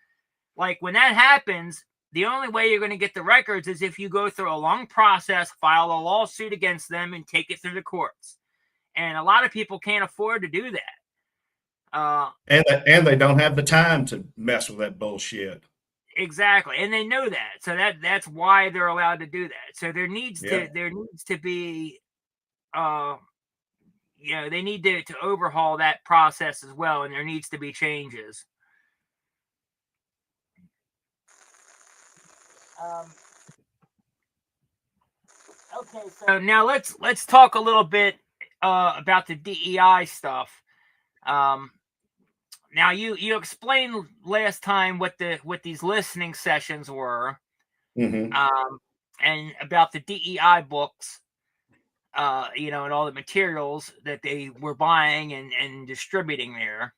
Like, when that happens, the only way you're going to get the records is if you go through a long process, file a lawsuit against them, and take it through the courts. And a lot of people can't afford to do that. And they don't have the time to mess with that bullshit. Exactly, and they know that, so that's why they're allowed to do that. So there needs to be, they need to overhaul that process as well, and there needs to be changes. Okay, so now let's talk a little bit about the DEI stuff. Now you explained last time what these listening sessions were, and about the DEI books, and all the materials that they were buying and distributing there.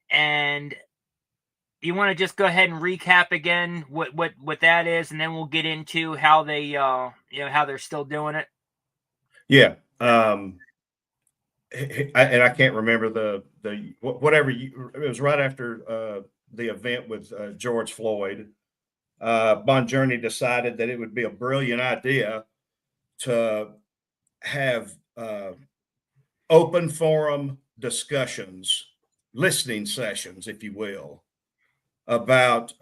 And you want to just go ahead and recap again what that is, and then we'll get into how they how they're still doing it. Yeah. And I can't remember the whatever it was right after the event with George Floyd. Bonjourney decided that it would be a brilliant idea to have open forum discussions, listening sessions, if you will, about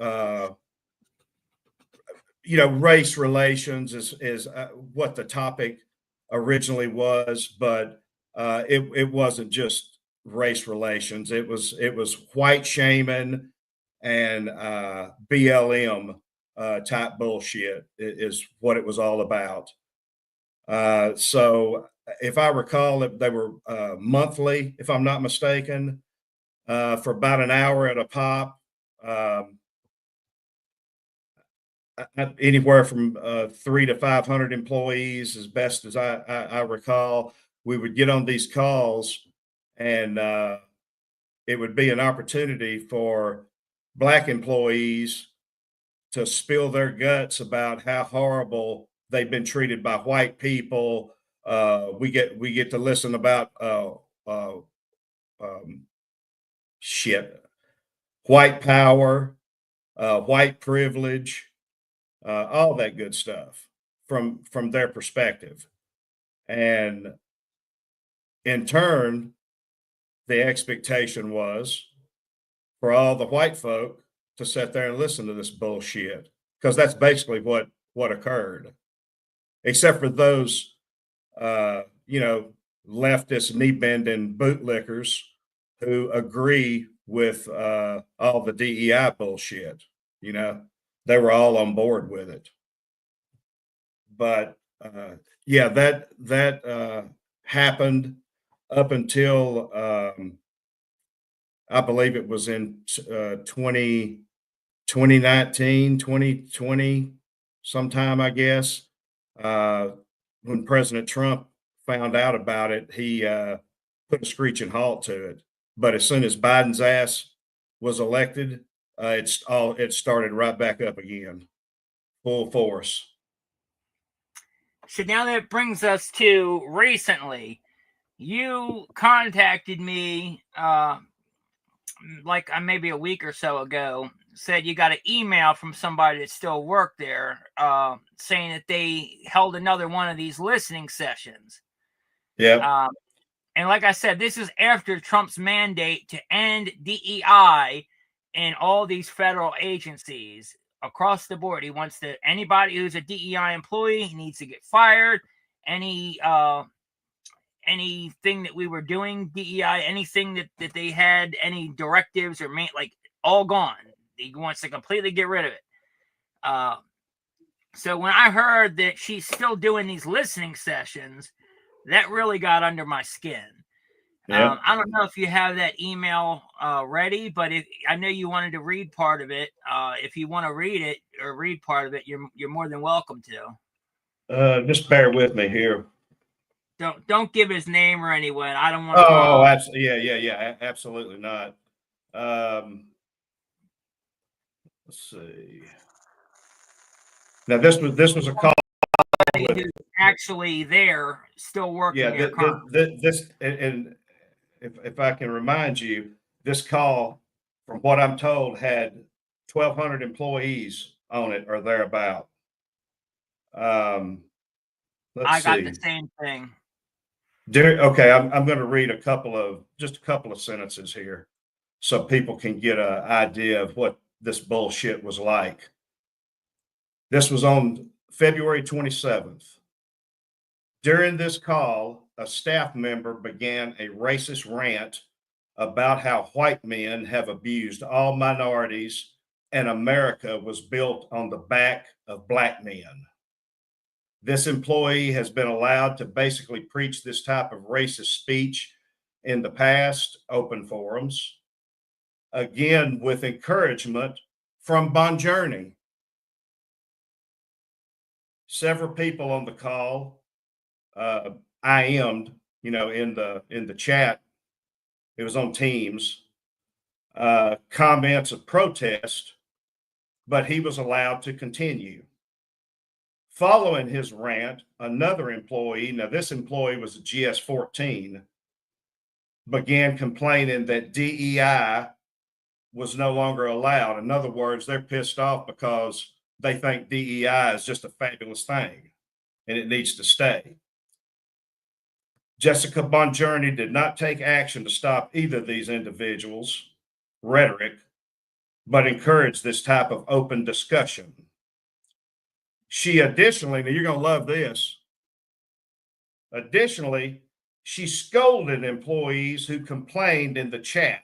race relations is what the topic originally was, but it wasn't just race relations. It was white shaming and BLM type bullshit is what it was all about. So if I recall, they were monthly, if I'm not mistaken, for about an hour at a pop. Anywhere from 300 to 500 employees, as best as I recall. We would get on these calls, and it would be an opportunity for Black employees to spill their guts about how horrible they've been treated by white people. We get to listen about shit, white power, white privilege, all that good stuff from their perspective. And in turn, the expectation was for all the white folk to sit there and listen to this bullshit, because that's basically what occurred, except for those leftist knee bending bootlickers who agree with all the DEI bullshit. They were all on board with it. But yeah, that happened up until I believe it was in 2019, 2020, sometime, I guess, when President Trump found out about it, he put a screeching halt to it. But as soon as Biden's ass was elected, it started right back up again, full force. So now that brings us to recently. You contacted me like maybe a week or so ago, said you got an email from somebody that still worked there saying that they held another one of these listening sessions. Yeah. And like I said, this is after Trump's mandate to end DEI in all these federal agencies across the board. He wants to, anybody who's a DEI employee needs to get fired. Anything that we were doing DEI, anything that they had, any directives or all gone. He wants to completely get rid of it. So when I heard that she's still doing these listening sessions, that really got under my skin. Yeah. I don't know if you have that email ready, but I know you wanted to read part of it. If you want to read it or read part of it, you're more than welcome to. Just bear with me here. Don't give his name or anyone. I don't want to. to. Oh, absolutely. Yeah. Absolutely not. Let's see. Now this was a call. Who's actually there, still working. Yeah. This and if I can remind you, this call, from what I'm told, had 1,200 employees on it or thereabout. I got the same thing. Okay, I'm going to read a couple of sentences here so people can get an idea of what this bullshit was like. This was on February 27th. During this call, a staff member began a racist rant about how white men have abused all minorities and America was built on the back of Black men. This employee has been allowed to basically preach this type of racist speech in the past open forums, again with encouragement from Bonjourni. Several people on the call IM'd, in the chat. It was on Teams. Comments of protest, but he was allowed to continue. Following his rant, another employee, now this employee was a GS-14, began complaining that DEI was no longer allowed. In other words, they're pissed off because they think DEI is just a fabulous thing and it needs to stay. Jessica Bonjourni did not take action to stop either of these individuals' rhetoric, but encouraged this type of open discussion. She additionally, now you're going to love this. Additionally, she scolded employees who complained in the chat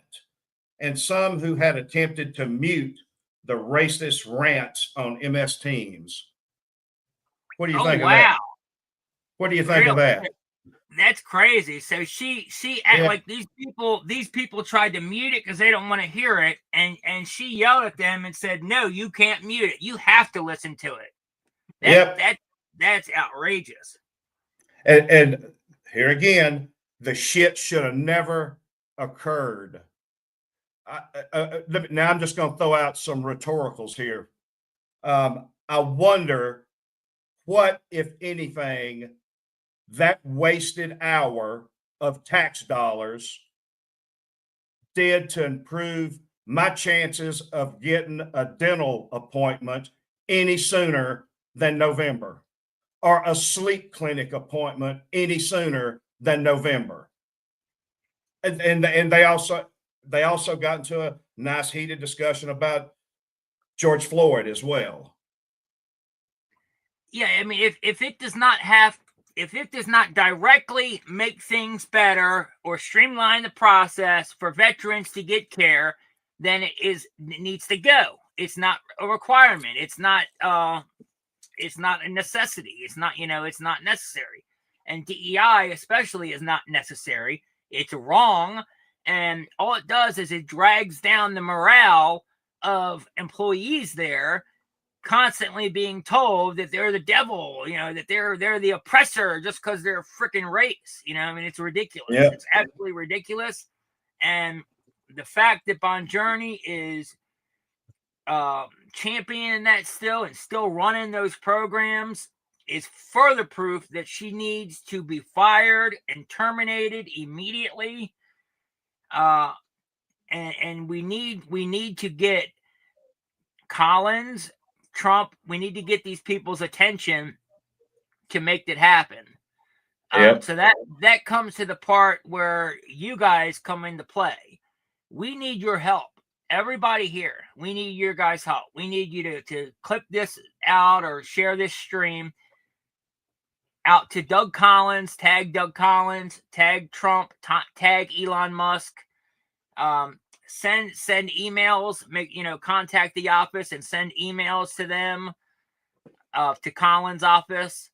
and some who had attempted to mute the racist rants on MS Teams. What do you think of that? What do you think of that? That's crazy. So she act like these people tried to mute it because they don't want to hear it, and she yelled at them and said, "No, you can't mute it. You have to listen to it." That's outrageous. And here again, the shit should have never occurred. Now I'm just going to throw out some rhetoricals here. I wonder what, if anything, that wasted hour of tax dollars did to improve my chances of getting a dental appointment any sooner than November, or a sleep clinic appointment any sooner than November. And they also got into a nice heated discussion about George Floyd as well. Yeah, I mean, if it does not directly make things better or streamline the process for veterans to get care, then it needs to go. It's not a requirement. It's not a necessity. It's not necessary. And DEI especially is not necessary. It's wrong. And all it does is it drags down the morale of employees there, constantly being told that they're the devil, that they're the oppressor just because they're a freaking race. I mean, it's ridiculous. Yep. It's absolutely ridiculous. And the fact that Bonjourney is championing that still and still running those programs is further proof that she needs to be fired and terminated immediately. And we need to get Collins, Trump, we need to get these people's attention to make that happen. So that comes to the part where you guys come into play. We need your help. Everybody here, we need your guys' help. We need you to clip this out or share this stream out to Doug Collins, tag Trump, tag Elon Musk. Send emails, contact the office and send emails to them, to Collins' office.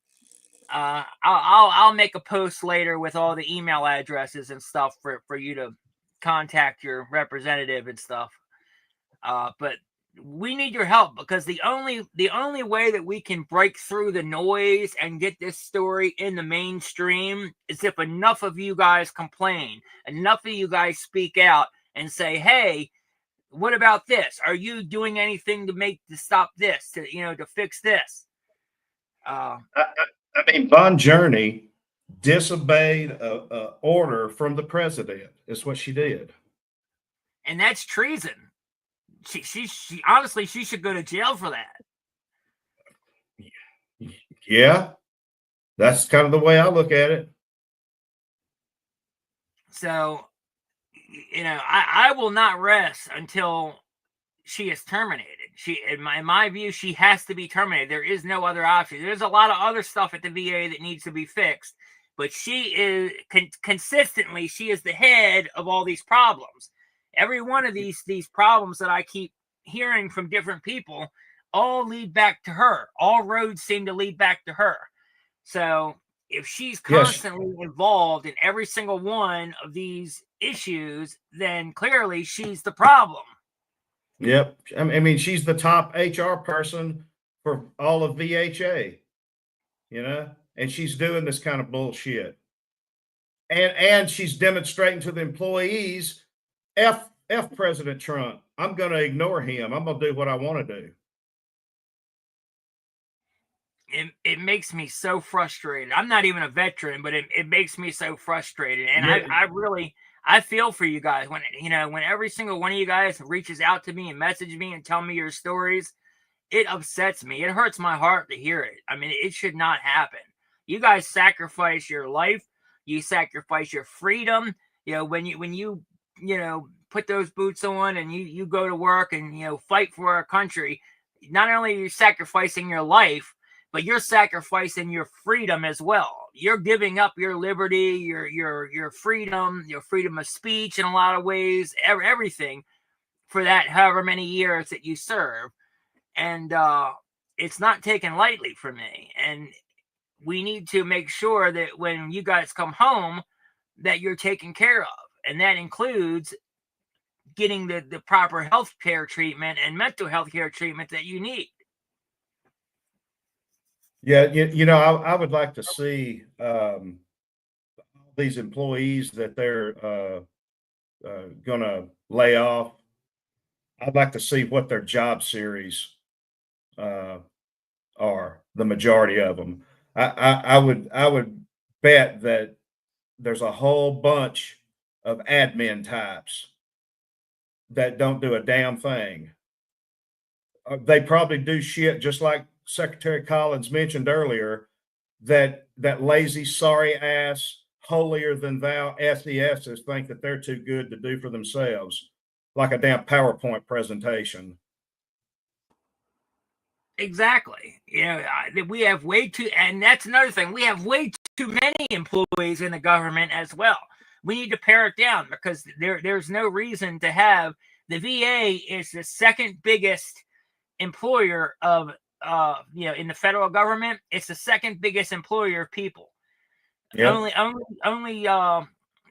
I'll make a post later with all the email addresses and stuff for you to contact your representative and stuff. But we need your help, because the only way that we can break through the noise and get this story in the mainstream is if enough of you guys complain, enough of you guys speak out and say, "Hey, what about this? Are you doing anything to stop this, to fix this?" I mean, Bonjourney disobeyed a order from the president. Is what she did, and that's treason. She honestly, she should go to jail for that. Yeah, that's kind of the way I look at it. So, I will not rest until she is terminated. In my view, she has to be terminated. There is no other option. There's a lot of other stuff at the VA that needs to be fixed, but she is consistently, she is the head of all these problems. Every one of these problems that I keep hearing from different people all lead back to her. All roads seem to lead back to her. So if she's constantly involved in every single one of these issues, then clearly she's the problem. Yep. I mean, she's the top HR person for all of VHA, and she's doing this kind of bullshit. And she's demonstrating to the employees, F President Trump. I'm going to ignore him. I'm going to do what I want to do. It makes me so frustrated. I'm not even a veteran, but it makes me so frustrated. And I feel for you guys when every single one of you guys reaches out to me and message me and tell me your stories. It upsets me. It hurts my heart to hear it. I mean, it should not happen. You guys sacrifice your life. You sacrifice your freedom. When you put those boots on and you go to work and, fight for our country, not only are you sacrificing your life, but you're sacrificing your freedom as well. You're giving up your liberty, your freedom of speech in a lot of ways, everything for that however many years that you serve. And it's not taken lightly for me. And we need to make sure that when you guys come home, that you're taken care of. And that includes getting the proper health care treatment and mental health care treatment that you need. Yeah, I would like to see these employees that they're going to lay off. I'd like to see what their job series are. The majority of them. I would bet that there's a whole bunch of admin types that don't do a damn thing. They probably do shit just like Secretary Collins mentioned earlier, that lazy, sorry ass, holier than thou SESs think that they're too good to do for themselves, like a damn PowerPoint presentation. Exactly. We have way too, and that's another thing. We have way too many employees in the government as well. We need to pare it down, because there's no reason to have the VA is the second biggest employer of in the federal government. It's the second biggest employer of people. Yep.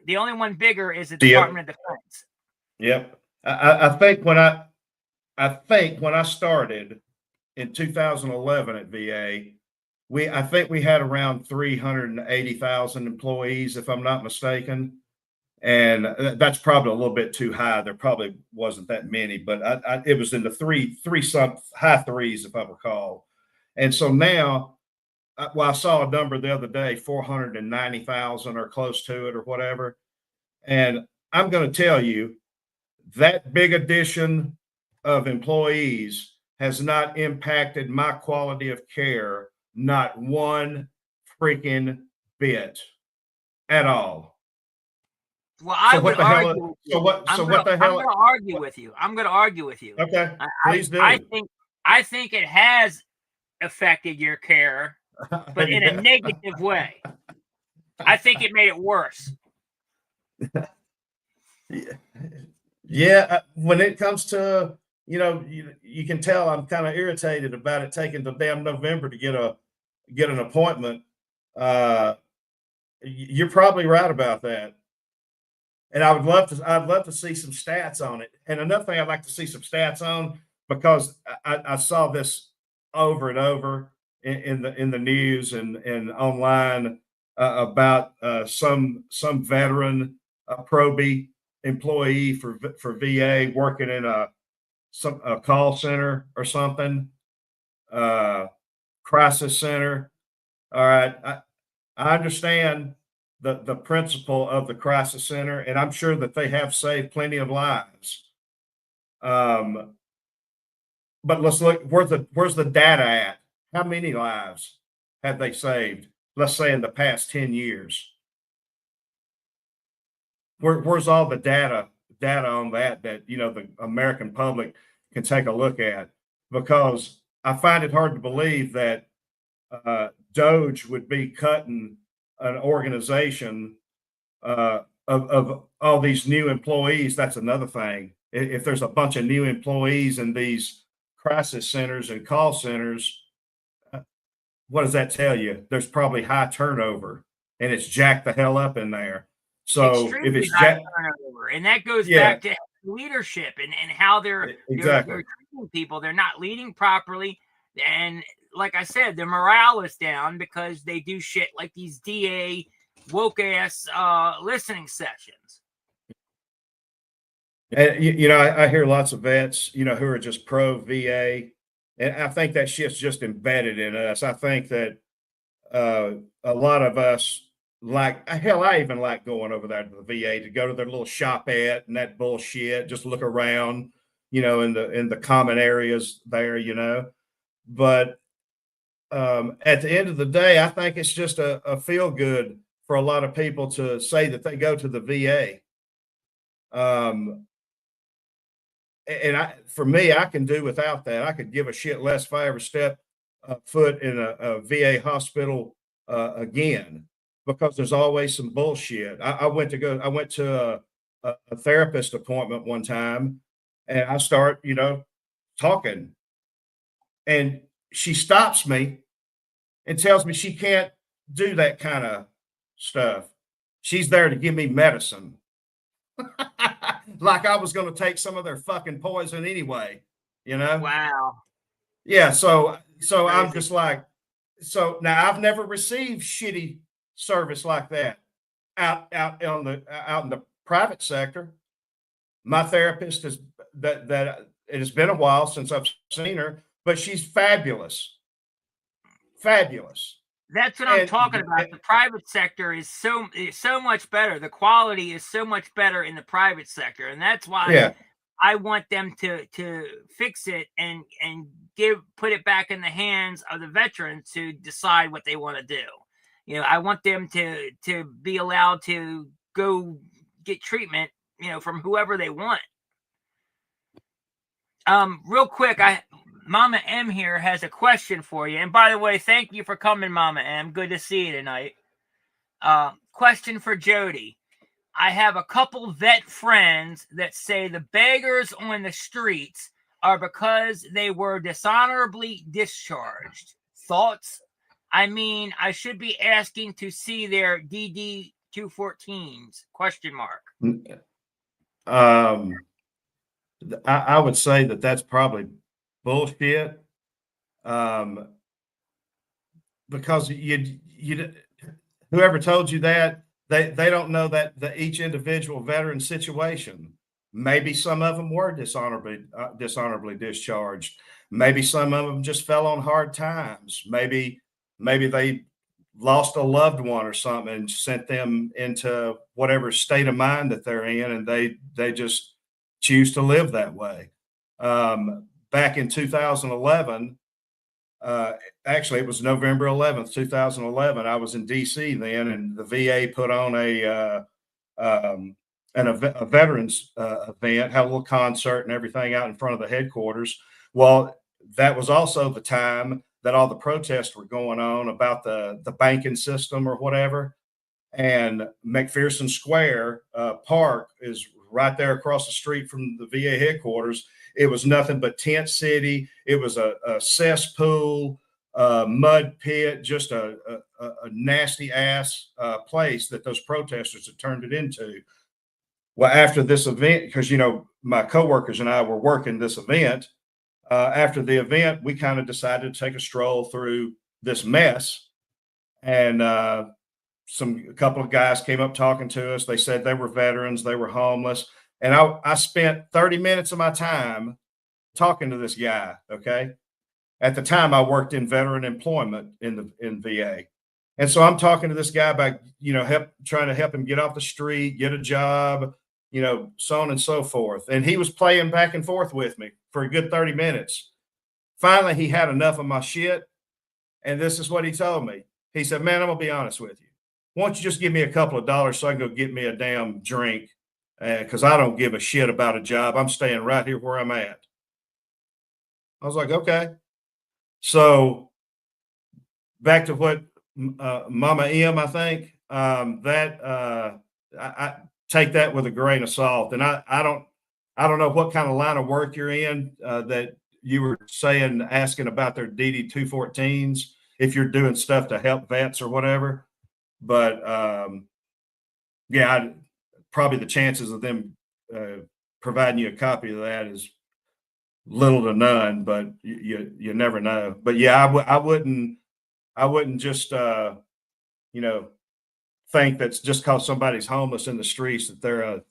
The only one bigger is the Department of Defense. Yep. I think when I started in 2011 at VA, I think we had around 380,000 employees, if I'm not mistaken. And that's probably a little bit too high. There probably wasn't that many, but it was in the high threes, if I recall. And so now, I saw a number the other day, 490,000 or close to it or whatever. And I'm going to tell you, that big addition of employees has not impacted my quality of care, not one freaking bit at all. Well, I would argue. So what the hell? I'm going to argue with you. I'm going to argue with you. Okay, please do. I think it has affected your care, but in a negative way. I think it made it worse. Yeah. When it comes to, you can tell I'm kind of irritated about it taking the damn November to get an appointment. You're probably right about that. And I'd love to see some stats on it. And another thing I'd like to see some stats on, because I saw this over and over in the news and online about some veteran probie employee for VA working in a call center or something, crisis center. All right, I understand the principle of the crisis center, and I'm sure that they have saved plenty of lives. But let's look, where's the data at? How many lives have they saved? Let's say in the past 10 years. Where's all the data on that the American public can take a look at? Because I find it hard to believe that Doge would be cutting an organization of all these new employees. That's another thing. If there's a bunch of new employees in these crisis centers and call centers, what does that tell you? There's probably high turnover, and it's jacked the hell up in there. So if it's turnover, and that goes back to leadership and how they're treating people. They're not leading properly, and like I said, their morale is down because they do shit like these DA woke ass listening sessions. And I hear lots of vets, who are just pro VA, and I think that shit's just embedded in us. I think that a lot of us I even like going over there to the VA to go to their little shopette and that bullshit, just look around, in the common areas there, But at the end of the day, I think it's just a feel good for a lot of people to say that they go to the VA. And for me, I can do without that. I could give a shit less if I ever step foot in a VA hospital again, because there's always some bullshit. I went to a therapist appointment one time, and I start, talking, and she stops me and tells me she can't do that kind of stuff. She's there to give me medicine. Like I was going to take some of their fucking poison anyway, you know? Wow. Yeah. So I'm Crazy. just like, so now I've never received shitty service like that out in the private sector. My therapist is that it has been a while since I've seen her, but she's fabulous, fabulous. That's what I'm talking And about. The private sector is so much better. The quality is so much better in the private sector, and that's why yeah, I want them to fix it and put it back in the hands of the veterans to decide what they want to do. You know, I want them to be allowed to go get treatment, you know, from whoever they want. Real quick, Mama M here has a question for you. And by the way, thank you for coming, Mama M. Good to see you tonight. Question for Jody. I have a couple vet friends that say the beggars on the streets are because they were dishonorably discharged. Thoughts? I mean, I should be asking to see their DD 214s? Question mark. I would say that that's probably bullshit. Because whoever told you that, they don't know that each individual veteran situation. Maybe some of them were dishonorably discharged. Maybe some of them just fell on hard times. Maybe they lost a loved one or something and sent them into whatever state of mind that they're in, and they just choose to live that way. Back in 2011, actually, it was November 11th, 2011. I was in DC then, and the VA put on a veterans event, had a little concert and everything out in front of the headquarters. Well, that was also the time that all the protests were going on about the banking system or whatever. And McPherson Square Park is right there across the street from the VA headquarters. It was nothing but tent city. It was a cesspool, mud pit, just a nasty ass place that those protesters had turned it into. Well, after this event, because my coworkers and I were working this event. After the event, we kind of decided to take a stroll through this mess, and a couple of guys came up talking to us. They said they were veterans, they were homeless. And I spent 30 minutes of my time talking to this guy. Okay. At the time I worked in veteran employment in VA. And so I'm talking to this guy about, trying to help him get off the street, get a job, so on and so forth. And he was playing back and forth with me for a good 30 minutes. Finally, he had enough of my shit. And this is what he told me. He said, "Man, I'm going to be honest with you. Why don't you just give me a couple of dollars so I can go get me a damn drink? Because I don't give a shit about a job. I'm staying right here where I'm at." I was like, okay. So back to what Mama M, I think, I take that with a grain of salt. And I don't know what kind of line of work you're in that you were asking about their DD 214s, if you're doing stuff to help vets or whatever. But yeah, probably the chances of them providing you a copy of that is little to none, but you never know. But yeah, I wouldn't just think that's just because somebody's homeless in the streets that they're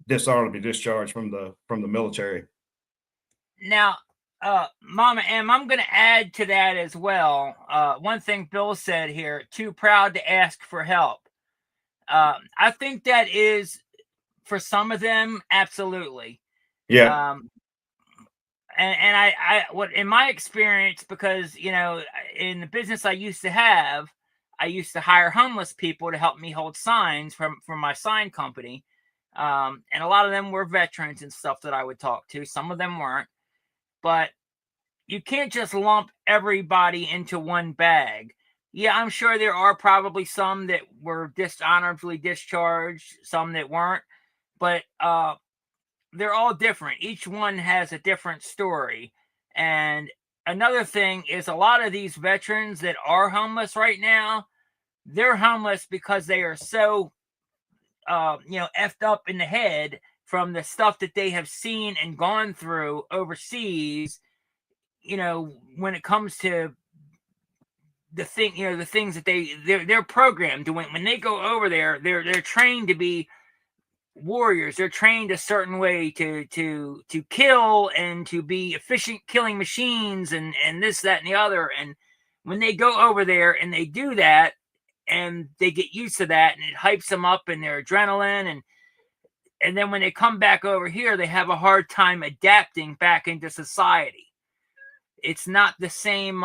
dishonorably discharged from the military. Now, Mama M, I'm going to add to that as well. One thing Bill said here: too proud to ask for help. I think that is, for some of them, absolutely. Yeah. And I what in my experience, because in the business I used to have, I used to hire homeless people to help me hold signs from my sign company, and a lot of them were veterans and stuff that I would talk to. Some of them weren't, but you can't just lump everybody into one bag. Yeah, I'm sure there are probably some that were dishonorably discharged, some that weren't, but they're all different. Each one has a different story. And another thing is a lot of these veterans that are homeless right now, they're homeless because they are so, effed up in the head from the stuff that they have seen and gone through overseas. When it comes to the things that they're programmed to when they go over there, they're trained to be warriors. They're trained a certain way to kill and to be efficient killing machines and this, that, and the other. And when they go over there and they do that and they get used to that and it hypes them up in their adrenaline, and then when they come back over here, they have a hard time adapting back into society. It's not the same.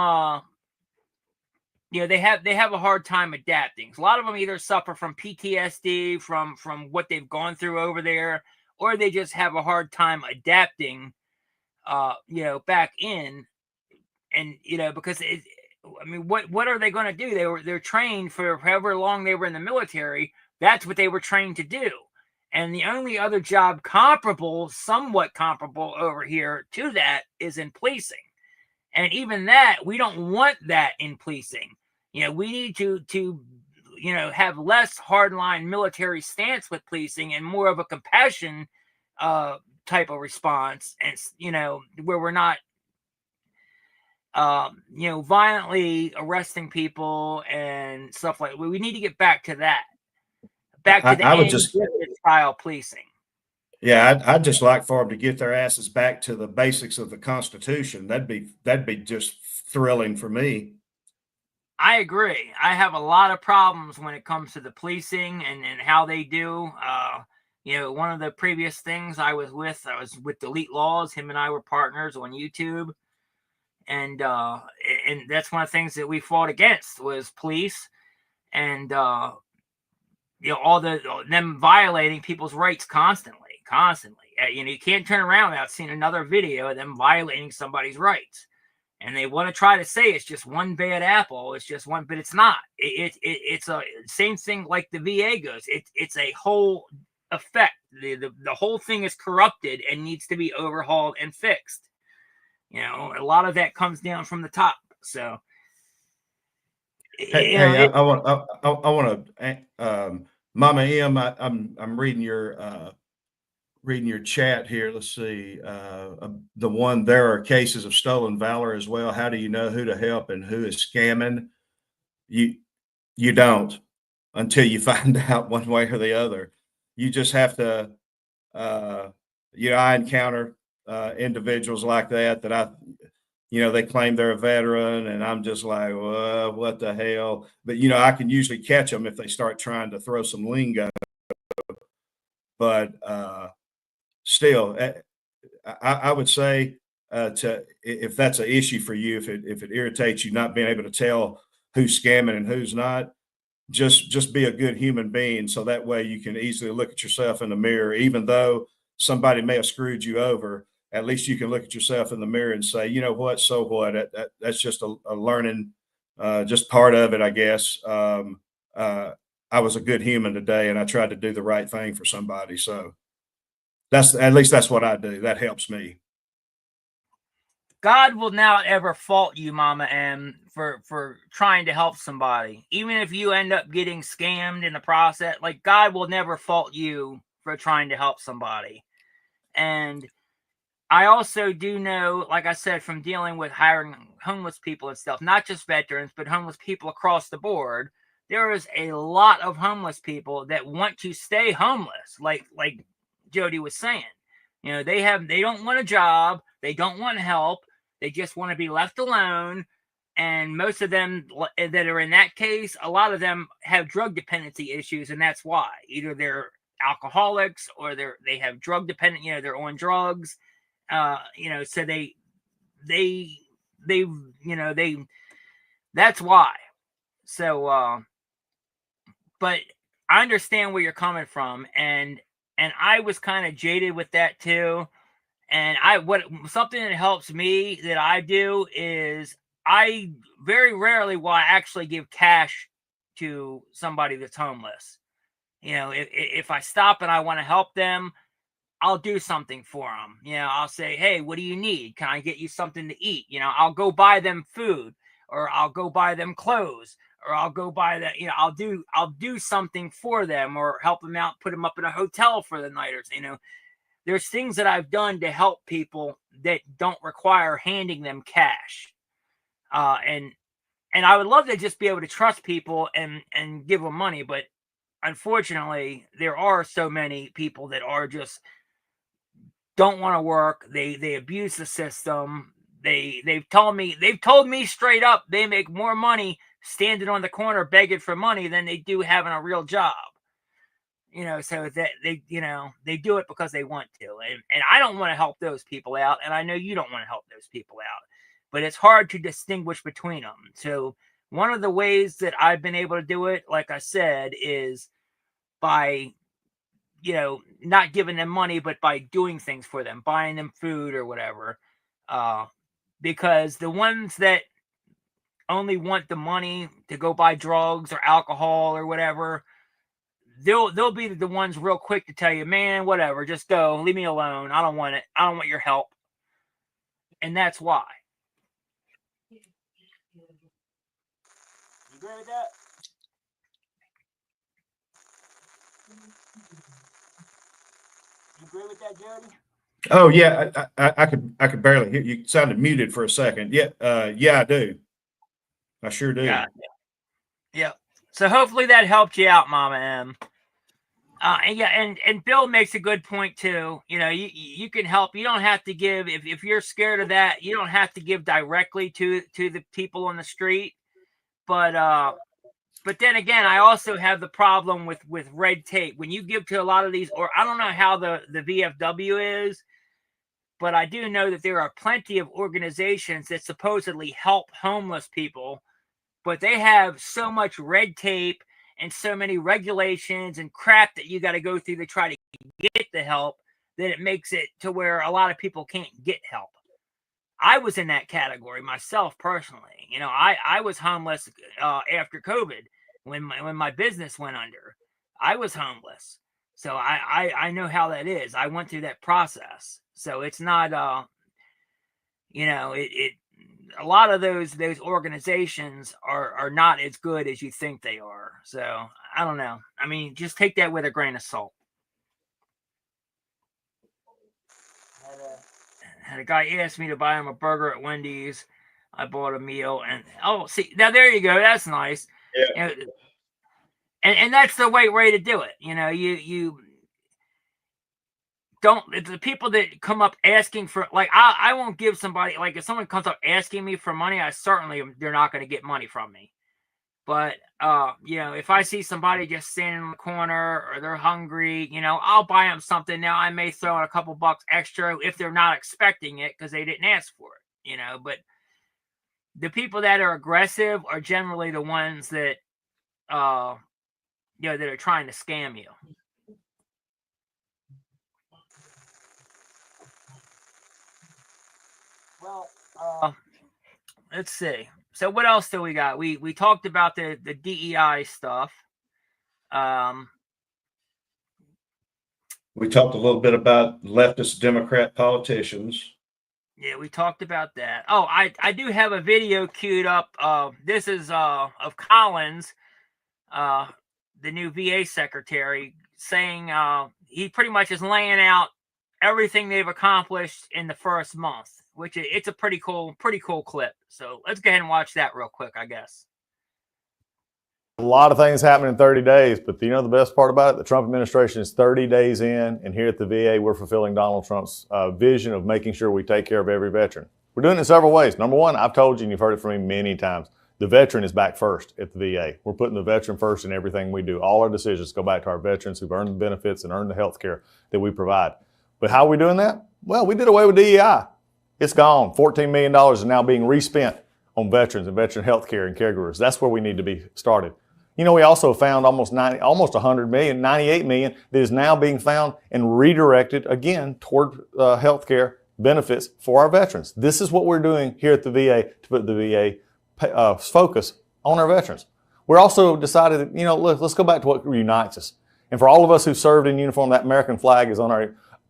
They have a hard time adapting. A lot of them either suffer from PTSD from what they've gone through over there, or they just have a hard time adapting, back in. And because what are they going to do? They're trained for however long they were in the military. That's what they were trained to do. And the only other job somewhat comparable over here to that is in policing. And even that, we don't want that in policing. We need to have less hardline military stance with policing and more of a compassion type of response. And, where we're not, violently arresting people and stuff like that. We need to get back to that. Back to the I would just style policing. Yeah, I'd just like for them to get their asses back to the basics of the Constitution. That'd be just thrilling for me. I agree. I have a lot of problems when it comes to the policing and how they do. One of the previous things I was with Delete Laws. Him and I were partners on YouTube. And that's one of the things that we fought against was police and, all them violating people's rights constantly. You can't turn around without seeing another video of them violating somebody's rights. And they want to try to say it's just one bad apple. It's just one, but it's not. It's a same thing like the VA goes. It's a whole effect. The whole thing is corrupted and needs to be overhauled and fixed. A lot of that comes down from the top. So, I want to, Mama M. I'm reading your chat here. Let's see. The one, there are cases of stolen valor as well. How do you know who to help and who is scamming? You don't until you find out one way or the other. You just have to, I encounter individuals like that they claim they're a veteran and I'm just like, well, what the hell? But, I can usually catch them if they start trying to throw some lingo. But still, I would say if that's an issue for you, if it irritates you not being able to tell who's scamming and who's not, just be a good human being. So that way you can easily look at yourself in the mirror, even though somebody may have screwed you over. At least you can look at yourself in the mirror and say, you know what, so what? That's just a learning, just part of it, I guess. I was a good human today and I tried to do the right thing for somebody. So at least that's what I do. That helps me. God will not ever fault you, Mama M, for trying to help somebody. Even if you end up getting scammed in the process, like God will never fault you for trying to help somebody. And I also do know, like I said, from dealing with hiring homeless people and stuff, not just veterans, but homeless people across the board, there is a lot of homeless people that want to stay homeless. Like Jody was saying, they don't want a job. They don't want help. They just want to be left alone. And most of them that are in that case, a lot of them have drug dependency issues. And that's why either they're alcoholics or they have drug dependent, they're on drugs. So that's why. So, but I understand where you're coming from, and I was kind of jaded with that too. And something that helps me that I do is I very rarely will I actually give cash to somebody that's homeless. If I stop and I want to help them, I'll do something for them. You know, I'll say, hey, what do you need? Can I get you something to eat? You know, I'll go buy them food, or I'll go buy them clothes, or I'll go buy that, you know, I'll do something for them, or help them out, put them up in a hotel for the night, or, you know, there's things that I've done to help people that don't require handing them cash. And I would love to just be able to trust people and give them money, but unfortunately, there are so many people that are just don't want to work. They abuse the system. They've told me straight up they make more money standing on the corner begging for money than they do having a real job. You know, so that they do it because they want to. And I don't want to help those people out, and I know you don't want to help those people out. But it's hard to distinguish between them. So one of the ways that I've been able to do it, like I said, is by, you know, not giving them money, but by doing things for them, buying them food or whatever. Because the ones that only want the money to go buy drugs or alcohol or whatever, they'll be the ones real quick to tell you, man, whatever, just go, leave me alone. I don't want it. I don't want your help. And that's why. You agree with that? You agree with that, Jody? Oh yeah, I could barely hear you. Sounded muted for a second. Yeah, I do. I sure do. Yeah. So hopefully that helped you out, Mama M. And Bill makes a good point too. You know, you can help. You don't have to give if you're scared of that. You don't have to give directly to the people on the street. But then again, I also have the problem with red tape. When you give to a lot of these, or I don't know how the VFW is, but I do know that there are plenty of organizations that supposedly help homeless people, but they have so much red tape and so many regulations and crap that you got to go through to try to get the help that it makes it to where a lot of people can't get help. I was in that category myself personally. You know, I was homeless after COVID when my business went under. I was homeless. So I know how that is. I went through that process. So it's not you know, it a lot of those organizations are not as good as you think they are. So I don't know. I mean, just take that with a grain of salt. Had a guy asked me to buy him a burger at Wendy's. I bought a meal, and see, now there you go. That's nice. Yeah. You know, and that's the way to do it. You know, you don't. It's the people that come up asking for, like, I won't give somebody, like, if someone comes up asking me for money, they're not going to get money from me. But you know, if I see somebody just standing in the corner or they're hungry, you know, I'll buy them something. Now I may throw in a couple bucks extra if they're not expecting it because they didn't ask for it, you know. But the people that are aggressive are generally the ones that you know, that are trying to scam you. Well, let's see. So what else do we got? We talked about the DEI stuff. We talked a little bit about leftist Democrat politicians. Yeah, we talked about that. Oh, I do have a video queued up. This is of Collins, the new VA secretary, saying he pretty much is laying out everything they've accomplished in the first month, which it's a pretty cool clip. So let's go ahead and watch that real quick, I guess. A lot of things happen in 30 days, but you know the best part about it? The Trump administration is 30 days in, and here at the VA, we're fulfilling Donald Trump's vision of making sure we take care of every veteran. We're doing it in several ways. Number one, I've told you, and you've heard it from me many times, the veteran is back first at the VA. We're putting the veteran first in everything we do. All our decisions go back to our veterans who've earned the benefits and earned the health care that we provide. But how are we doing that? Well, we did away with DEI. It's gone. $14 million is now being respent on veterans and veteran health care and caregivers. That's where we need to be started. You know, we also found almost 100 million, 98 million that is now being found and redirected again toward health care benefits for our veterans. This is what we're doing here at the VA to put the VA focus on our veterans. We're also decided that, you know, let's go back to what unites us. And for all of us who served in uniform, that American flag is on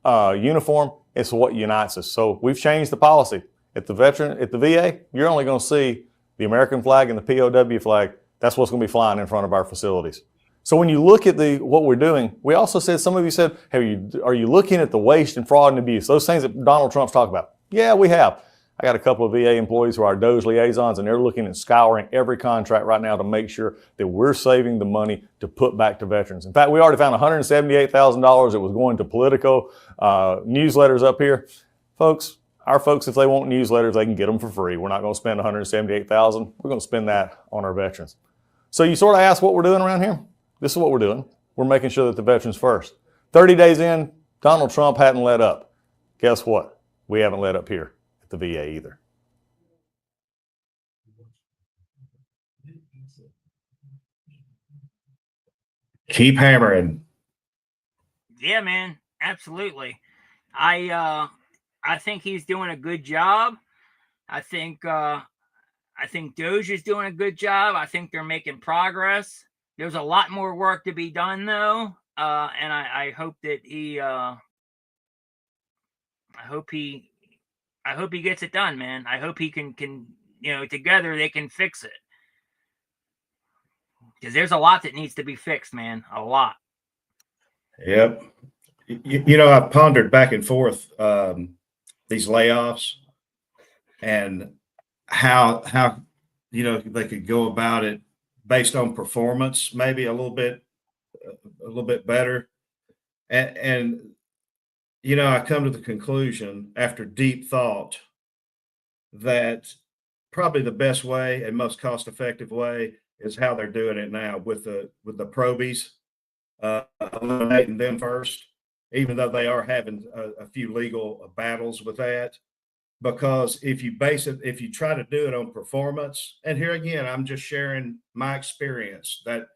uniform, it's what unites us. So we've changed the policy. At the VA, you're only going to see the American flag and the POW flag. That's what's going to be flying in front of our facilities. So when you look at what we're doing, we also said, some of you said, hey, are you looking at the waste and fraud and abuse? Those things that Donald Trump's talked about. Yeah, we have. I got a couple of VA employees who are our DOJ liaisons, and they're looking at scouring every contract right now to make sure that we're saving the money to put back to veterans. In fact, we already found $178,000 that was going to Politico newsletters up here. Folks, our folks, if they want newsletters, they can get them for free. We're not going to spend $178,000. We're going to spend that on our veterans. So you sort of ask what we're doing around here. This is what we're doing. We're making sure that the veterans first. 30 days in, Donald Trump hadn't let up. Guess what? We haven't let up here at the VA either. Keep hammering. Yeah, man, absolutely. I think he's doing a good job. I think Doge is doing a good job. I think they're making progress. There's a lot more work to be done, though, and I hope that I hope he gets it done, man. I hope he can together they can fix it, because there's a lot that needs to be fixed, man. A lot. Yep. I've pondered back and forth these layoffs and how they could go about it based on performance, maybe a little bit better. And I come to the conclusion after deep thought that probably the best way and most cost-effective way is how they're doing it now with the probies, eliminating them first, even though they are having a few legal battles with that. Because if you try to do it on performance, and here again, I'm just sharing my experience that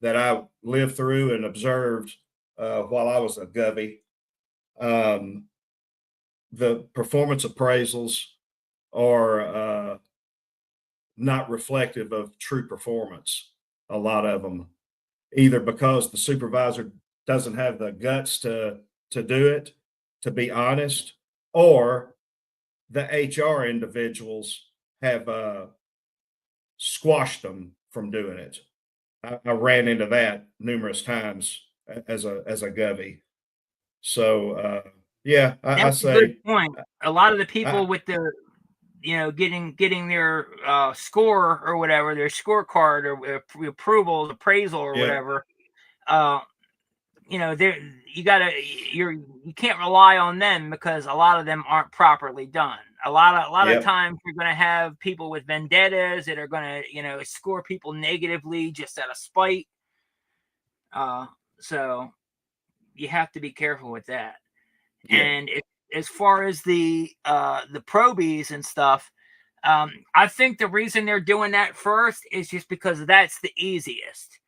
I lived through and observed while I was a Govy. The performance appraisals are not reflective of true performance. A lot of them, either because the supervisor doesn't have the guts to do it, to be honest, or the HR individuals have squashed them from doing it. I ran into that numerous times as a Govy. So yeah, I say a good point. A lot of the people with the getting their score or whatever, their scorecard or approval, appraisal or whatever, you can't rely on them, because a lot of them aren't properly done. A lot of times you're going to have people with vendettas that are going to score people negatively just out of spite. So you have to be careful with that. And as far as the probies and stuff, I think the reason they're doing that first is just because that's the easiest.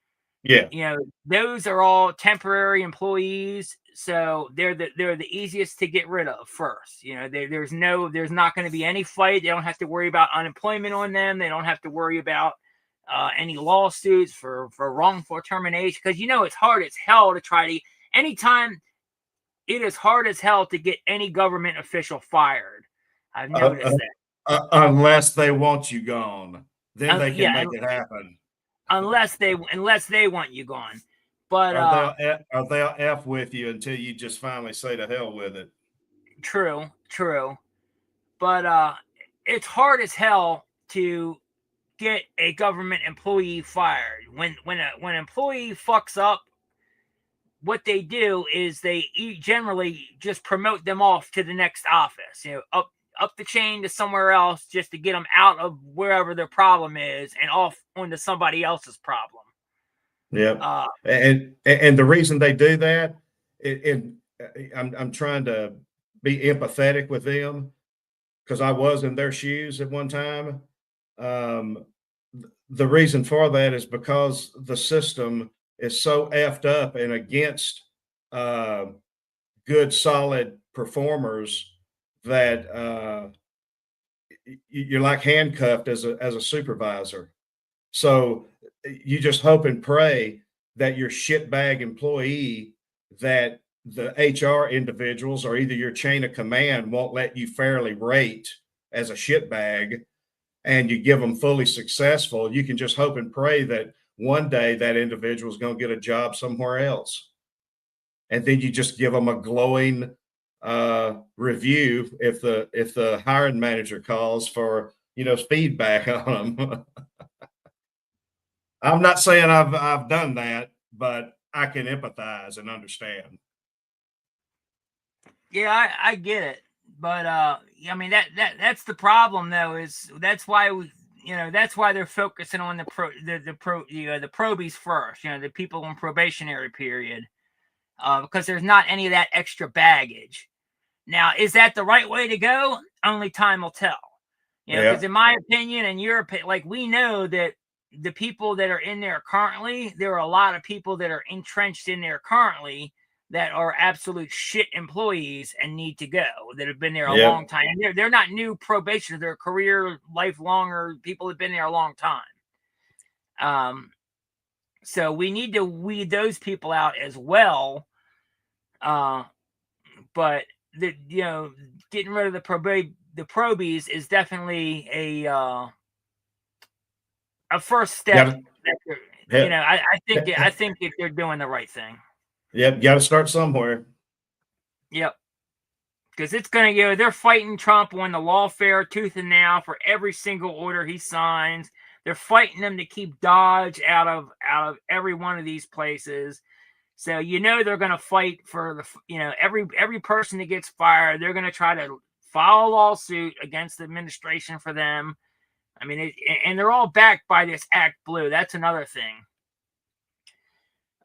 Yeah. Those are all temporary employees, so they're the easiest to get rid of first. There's not going to be any fight. They don't have to worry about unemployment on them. They don't have to worry about any lawsuits for wrongful termination, because it's hard as hell to try to anytime. It is hard as hell to get any government official fired. I've noticed that. Unless they want you gone, then they can make it happen. Unless they want you gone, but they'll F with you until you just finally say to hell with it. True, but it's hard as hell to get a government employee fired. When an employee fucks up, what they do is they generally just promote them off to the next office, up the chain to somewhere else, just to get them out of wherever their problem is and off onto somebody else's problem. Yeah. And the reason they do that, I'm trying to be empathetic with them, because I was in their shoes at one time. The reason for that is because the system is so effed up and against good, solid performers that you're like handcuffed as a supervisor. So you just hope and pray that your shitbag employee that the HR individuals or either your chain of command won't let you fairly rate as a shitbag, and you give them fully successful, you can just hope and pray that one day that individual is going to get a job somewhere else. And then you just give them a glowing review if the hiring manager calls for, feedback on them. I'm not saying I've done that, but I can empathize and understand. Yeah, I get it, but I mean that's the problem though. Is that's why that's why they're focusing on the probies first. The people in probationary period, because there's not any of that extra baggage. Now, is that the right way to go? Only time will tell. Because in my opinion and your opinion, like we know that the people that are in there currently, there are a lot of people that are entrenched in there currently that are absolute shit employees and need to go, that have been there a long time. And they're not new probationers, they're career, lifelong, or people that have been there a long time. So we need to weed those people out as well. But getting rid of the probies is definitely a first step. I think that they're doing the right thing. Yep, got to start somewhere. Yep. Because it's going to they're fighting Trump on the lawfare tooth and nail for every single order he signs. They're fighting him to keep Dodge out of every one of these places. So they're going to fight for every person that gets fired. They're going to try to file a lawsuit against the administration for them. I mean, and they're all backed by this Act Blue. That's another thing.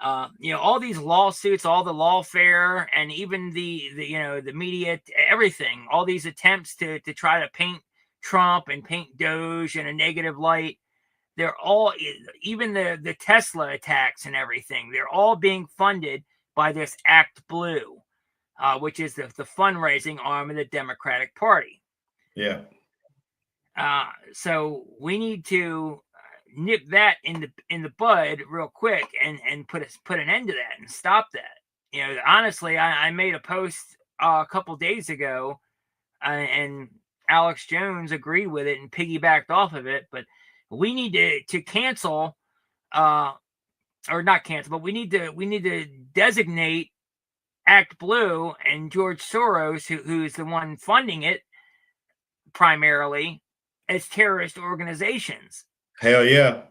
All these lawsuits, all the lawfare, and even the media, everything, all these attempts to try to paint Trump and paint Doge in a negative light, they're all, even the Tesla attacks and everything, they're all being funded by this Act Blue, which is the fundraising arm of the Democratic Party. Yeah. So we need to nip that in the bud real quick and put an end to that and stop that. Honestly, I made a post a couple days ago, and Alex Jones agreed with it and piggybacked off of it. But we need to cancel, or not cancel, but we need to designate Act Blue and George Soros, who's the one funding it primarily, as terrorist organizations. Hell yeah.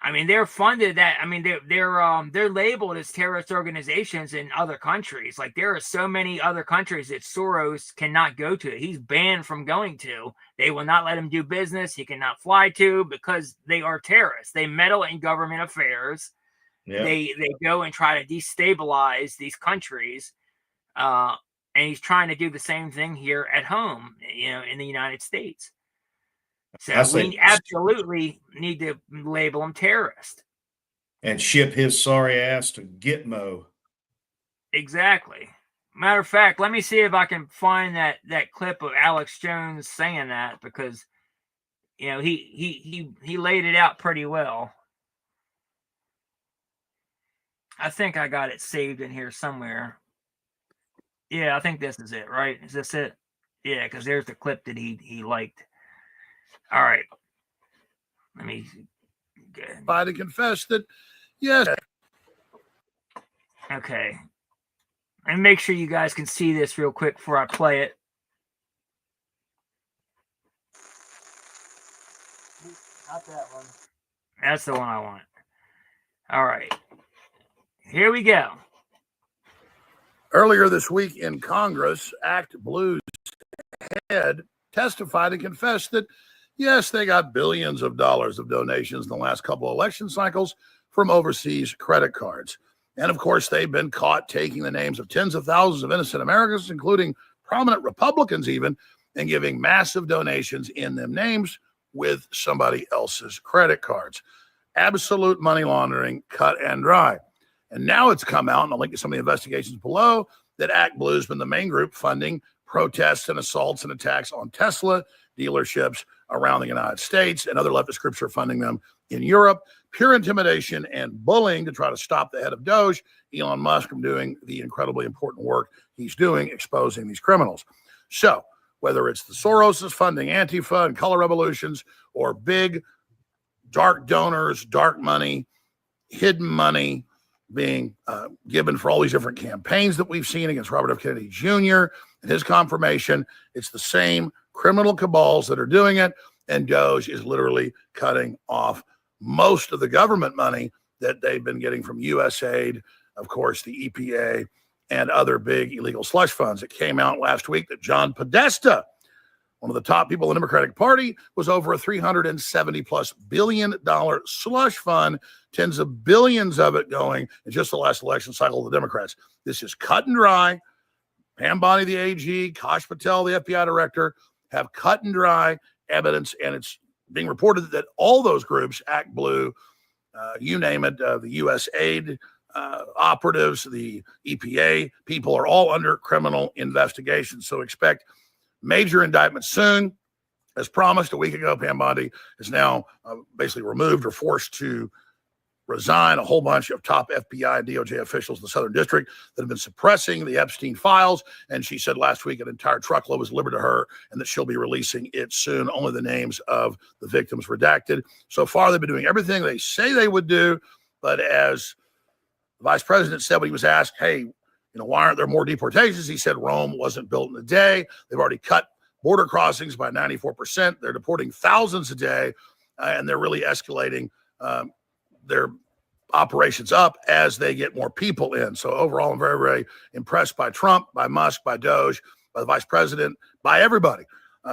I mean, they're funded that. I mean, they're labeled as terrorist organizations in other countries. Like, there are so many other countries that Soros cannot go to. He's banned from going to. They will not let him do business. He cannot fly to, because they are terrorists. They meddle in government affairs. Yeah. They go and try to destabilize these countries. And he's trying to do the same thing here at home, in the United States. So we absolutely need to label him terrorist. And ship his sorry ass to Gitmo. Exactly. Matter of fact, let me see if I can find that clip of Alex Jones saying that, because he laid it out pretty well. I think I got it saved in here somewhere. Yeah, I think this is it, right? Is this it? Yeah, because there's the clip that he liked. All right. Let me to confess that, yes. Okay. And make sure you guys can see this real quick before I play it. Not that one. That's the one I want. All right. Here we go. Earlier this week in Congress, Act Blue's head testified and confessed that, yes, they got billions of dollars of donations in the last couple of election cycles from overseas credit cards. And of course, they've been caught taking the names of tens of thousands of innocent Americans, including prominent Republicans even, and giving massive donations in them names with somebody else's credit cards. Absolute money laundering, cut and dry. And now it's come out, and I'll link to some of the investigations below, that Act Blue has been the main group funding protests and assaults and attacks on Tesla, dealerships around the United States, and other leftist groups are funding them in Europe. Pure intimidation and bullying to try to stop the head of Doge, Elon Musk, from doing the incredibly important work he's doing, exposing these criminals. So whether it's the Soroses funding Antifa and color revolutions, or big dark donors, dark money, hidden money being given for all these different campaigns that we've seen against Robert F. Kennedy Jr. and his confirmation, it's the same criminal cabals that are doing it. And Doge is literally cutting off most of the government money that they've been getting from USAID, of course, the EPA, and other big illegal slush funds. It came out last week that John Podesta, one of the top people in the Democratic Party, was over a $370+ billion slush fund, tens of billions of it going in just the last election cycle of the Democrats. This is cut and dry. Pam Bondi, the AG, Kash Patel, the FBI director, have cut and dry evidence, and it's being reported that all those groups, Act Blue, you name it, the USAID operatives, the EPA people, are all under criminal investigation. So expect major indictments soon. As promised a week ago, Pam Bondi is now basically removed or forced to resign a whole bunch of top FBI and DOJ officials in the Southern District that have been suppressing the Epstein files. And she said last week an entire truckload was delivered to her and that she'll be releasing it soon. Only the names of the victims redacted. So far, they've been doing everything they say they would do. But as the vice president said when he was asked, hey, why aren't there more deportations? He said Rome wasn't built in a day. They've already cut border crossings by 94%. They're deporting thousands a day, and they're really escalating their operations up as they get more people in. So overall, I'm very, very impressed by Trump, by Musk, by Doge, by the vice president, by everybody.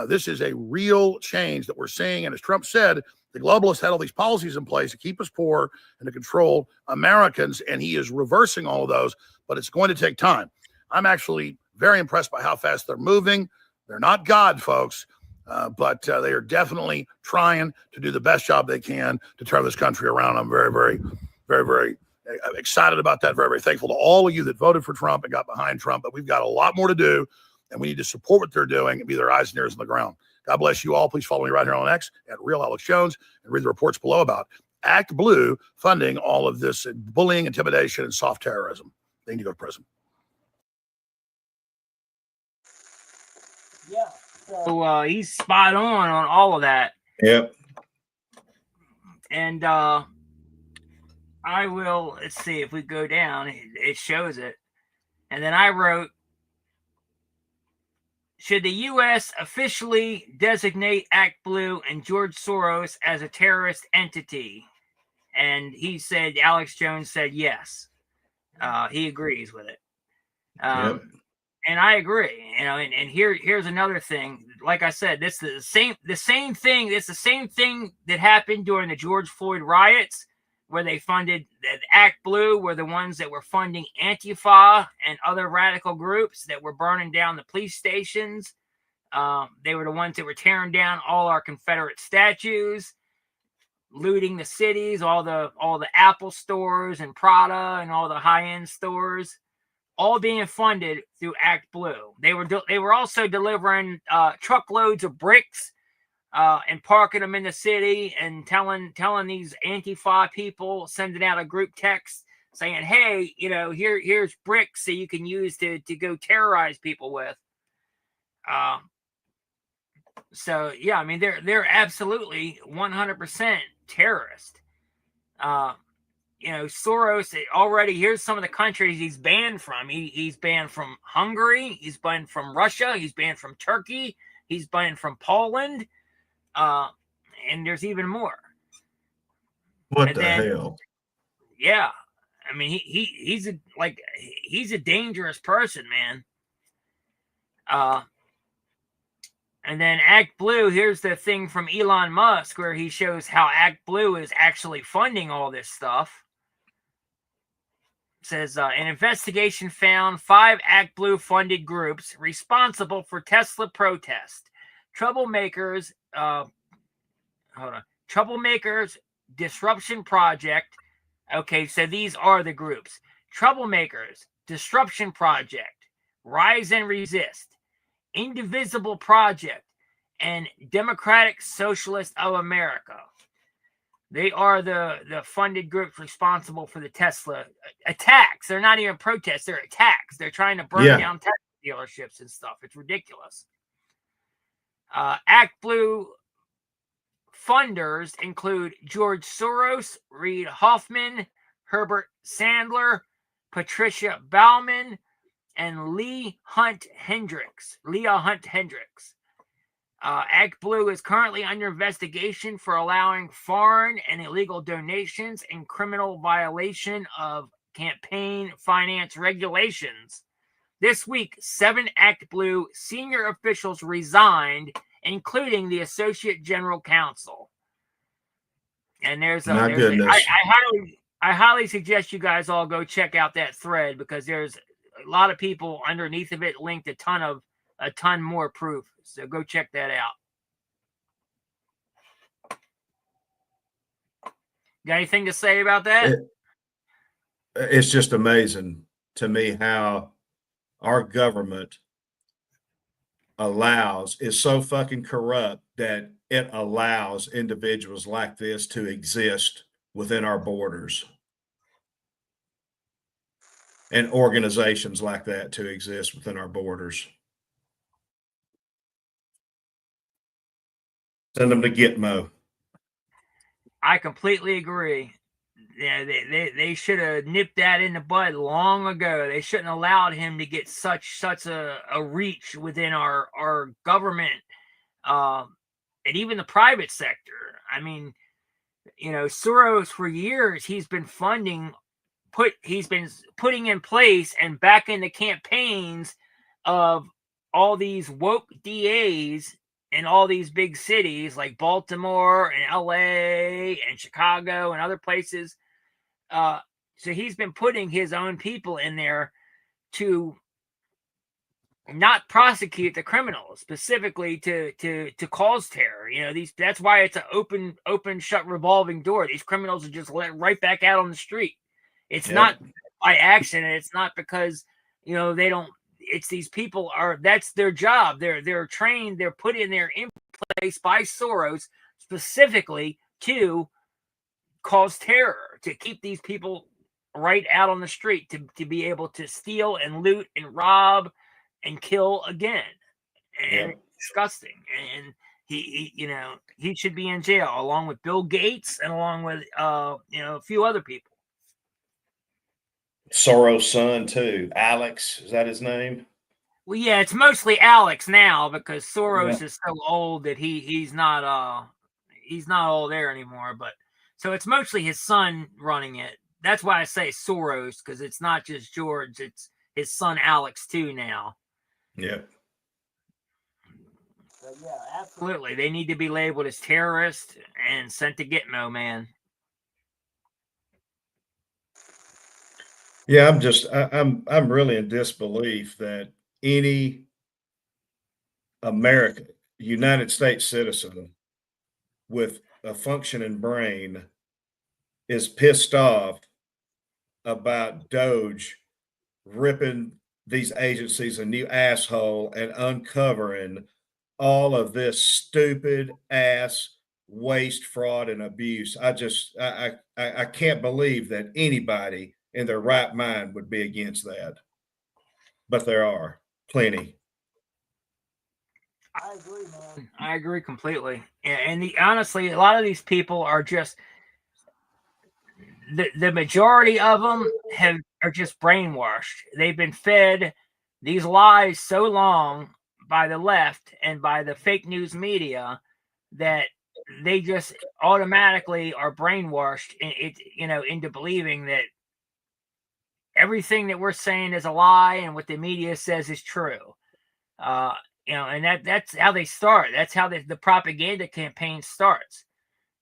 This is a real change that we're seeing. And as Trump said, the globalists had all these policies in place to keep us poor and to control Americans, and he is reversing all of those, but it's going to take time. I'm actually very impressed by how fast they're moving. They're not God, folks, but they are definitely trying to do the best job they can to turn this country around. I'm very, very, very, very excited about that. Very, very thankful to all of you that voted for Trump and got behind Trump, but we've got a lot more to do, and we need to support what they're doing and be their eyes and ears on the ground. God bless you all. Please follow me right here on X at Real Alex Jones and read the reports below about Act Blue funding all of this bullying, intimidation, and soft terrorism. They need to go to prison. Yeah. So he's spot on all of that. Yep. And I will, let's see if we go down, it shows it. And then I wrote, should the U.S. officially designate Act Blue and George Soros as a terrorist entity? And he said, Alex Jones said yes. He agrees with it. Yep. And I agree. And here's another thing. Like I said, this is the same thing. It's the same thing that happened during the George Floyd riots, where they funded Act Blue, were the ones that were funding Antifa and other radical groups that were burning down the police stations. They were the ones that were tearing down all our Confederate statues, looting the cities, all the Apple stores and Prada and all the high-end stores, all being funded through Act Blue. They were also delivering truckloads of bricks and parking them in the city and telling these Antifa people, sending out a group text saying, hey, here's bricks that you can use to go terrorize people with. So yeah, I mean, they're absolutely 100% terrorist. Soros already, here's some of the countries he's banned from. He's banned from Hungary, he's banned from Russia, he's banned from Turkey, he's banned from Poland. And there's even more. What the hell? Yeah, I mean, he's a dangerous person, man. And then Act Blue, here's the thing from Elon Musk where he shows how Act Blue is actually funding all this stuff. It says, an investigation found 5 Act Blue funded groups responsible for Tesla protest. Troublemakers, Troublemakers Disruption Project. Okay, so these are the groups. Troublemakers, Disruption Project, Rise and Resist, Indivisible Project, and Democratic Socialist of America. They are the funded groups responsible for the Tesla attacks. They're not even protests, they're attacks. They're trying to burn down Tesla dealerships and stuff. It's ridiculous. Act Blue funders include George Soros, Reid Hoffman, Herbert Sandler, Patricia Baumann, and Leah Hunt Hendricks. Act Blue is currently under investigation for allowing foreign and illegal donations and criminal violation of campaign finance regulations. This week, 7 Act Blue senior officials resigned, including the Associate General Counsel. And I highly suggest you guys all go check out that thread, because there's a lot of people underneath of it linked a ton more proof. So go check that out. Got anything to say about that? It's just amazing to me how our government is so fucking corrupt that it allows individuals like this to exist within our borders, and organizations like that to exist within our borders. Send them to Gitmo. I completely agree. Yeah, they should have nipped that in the bud long ago. They shouldn't have allowed him to get such a reach within our government, and even the private sector. I mean, Soros for years, he's been putting in place and backing the campaigns of all these woke DAs in all these big cities like Baltimore and LA and Chicago and other places. So he's been putting his own people in there to not prosecute the criminals, specifically to cause terror. That's why it's an open shut revolving door. These criminals are just let right back out on the street. It's not by accident. It's not because they don't. It's these people that's their job. They're trained. They're put in there in place by Soros specifically to cause terror, to keep these people right out on the street, to be able to steal and loot and rob and kill again. And it's disgusting. And he should be in jail along with Bill Gates and along with a few other people. Soros' son too, Alex, is that his name? Well, yeah, it's mostly Alex now, because Soros is so old that he's not all there anymore. But so it's mostly his son running it. That's why I say Soros, because it's not just George; it's his son Alex too now. Yeah. So yeah, absolutely, they need to be labeled as terrorists and sent to Gitmo, man. Yeah, I'm really in disbelief that any United States citizen with a functioning brain is pissed off about Doge ripping these agencies a new asshole and uncovering all of this stupid ass waste, fraud, and abuse. I can't believe that anybody in their right mind would be against that. But there are plenty. I agree, man. I agree completely. And honestly, a lot of these people are just the majority of them are just brainwashed. They've been fed these lies so long by the left and by the fake news media that they just automatically are brainwashed into believing that everything that we're saying is a lie and what the media says is true. And that's how they start. That's how the propaganda campaign starts.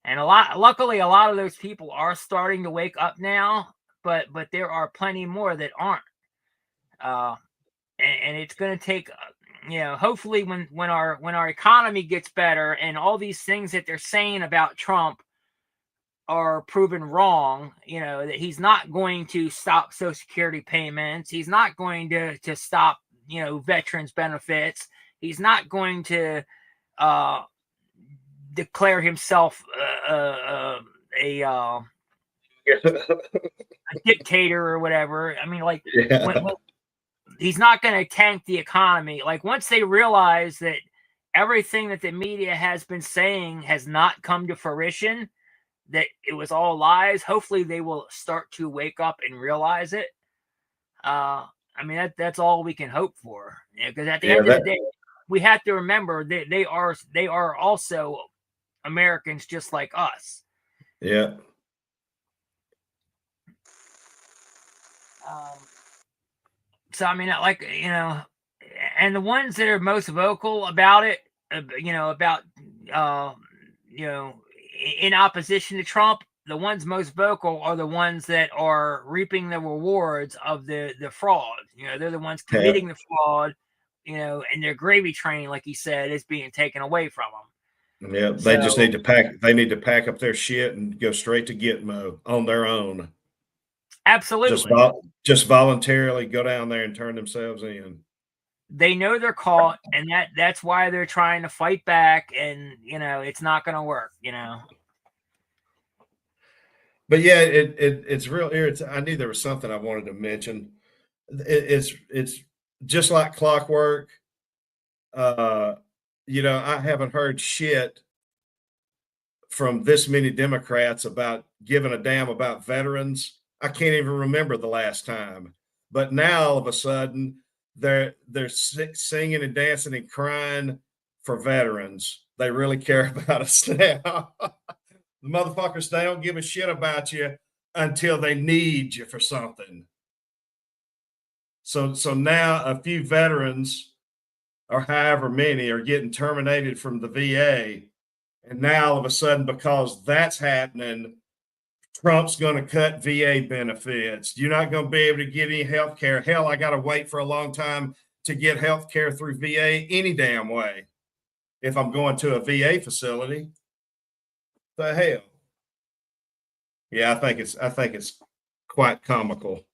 And luckily, a lot of those people are starting to wake up now, but there are plenty more that aren't. And it's going to take, hopefully when our economy gets better and all these things that they're saying about Trump are proven wrong, that he's not going to stop Social Security payments. He's not going to stop, veterans benefits. He's not going to declare himself a dictator or whatever. I mean, like, Yeah. when he's not going to tank the economy. Like, once they realize that everything that the media has been saying has not come to fruition, that it was all lies, hopefully they will start to wake up and realize it. I mean, that's all we can hope for. Because at the end of the day, we have to remember that they are also Americans just like us. Yeah. So I mean, like, and the ones that are most vocal about it, about in opposition to Trump, the ones most vocal are the ones that are reaping the rewards of the fraud. They're the ones committing the fraud, and their gravy train, like he said, is being taken away from them. Yeah, they just need to pack. They need to pack up their shit and go straight to Gitmo on their own. Absolutely. Just voluntarily go down there and turn themselves in. They know they're caught, and that's why they're trying to fight back. And it's not going to work. But yeah, it's real irritating. I knew there was something I wanted to mention. It's just like clockwork. I haven't heard shit from this many Democrats about giving a damn about veterans. I can't even remember the last time. But now all of a sudden they're singing and dancing and crying for veterans. They really care about us now. The motherfuckers, they don't give a shit about you until they need you for something. So now a few veterans, or however many, are getting terminated from the VA. And now all of a sudden, because that's happening, Trump's going to cut VA benefits. You're not going to be able to get any health care. Hell, I got to wait for a long time to get health care through VA any damn way if I'm going to a VA facility. The hell? Yeah, I think it's quite comical.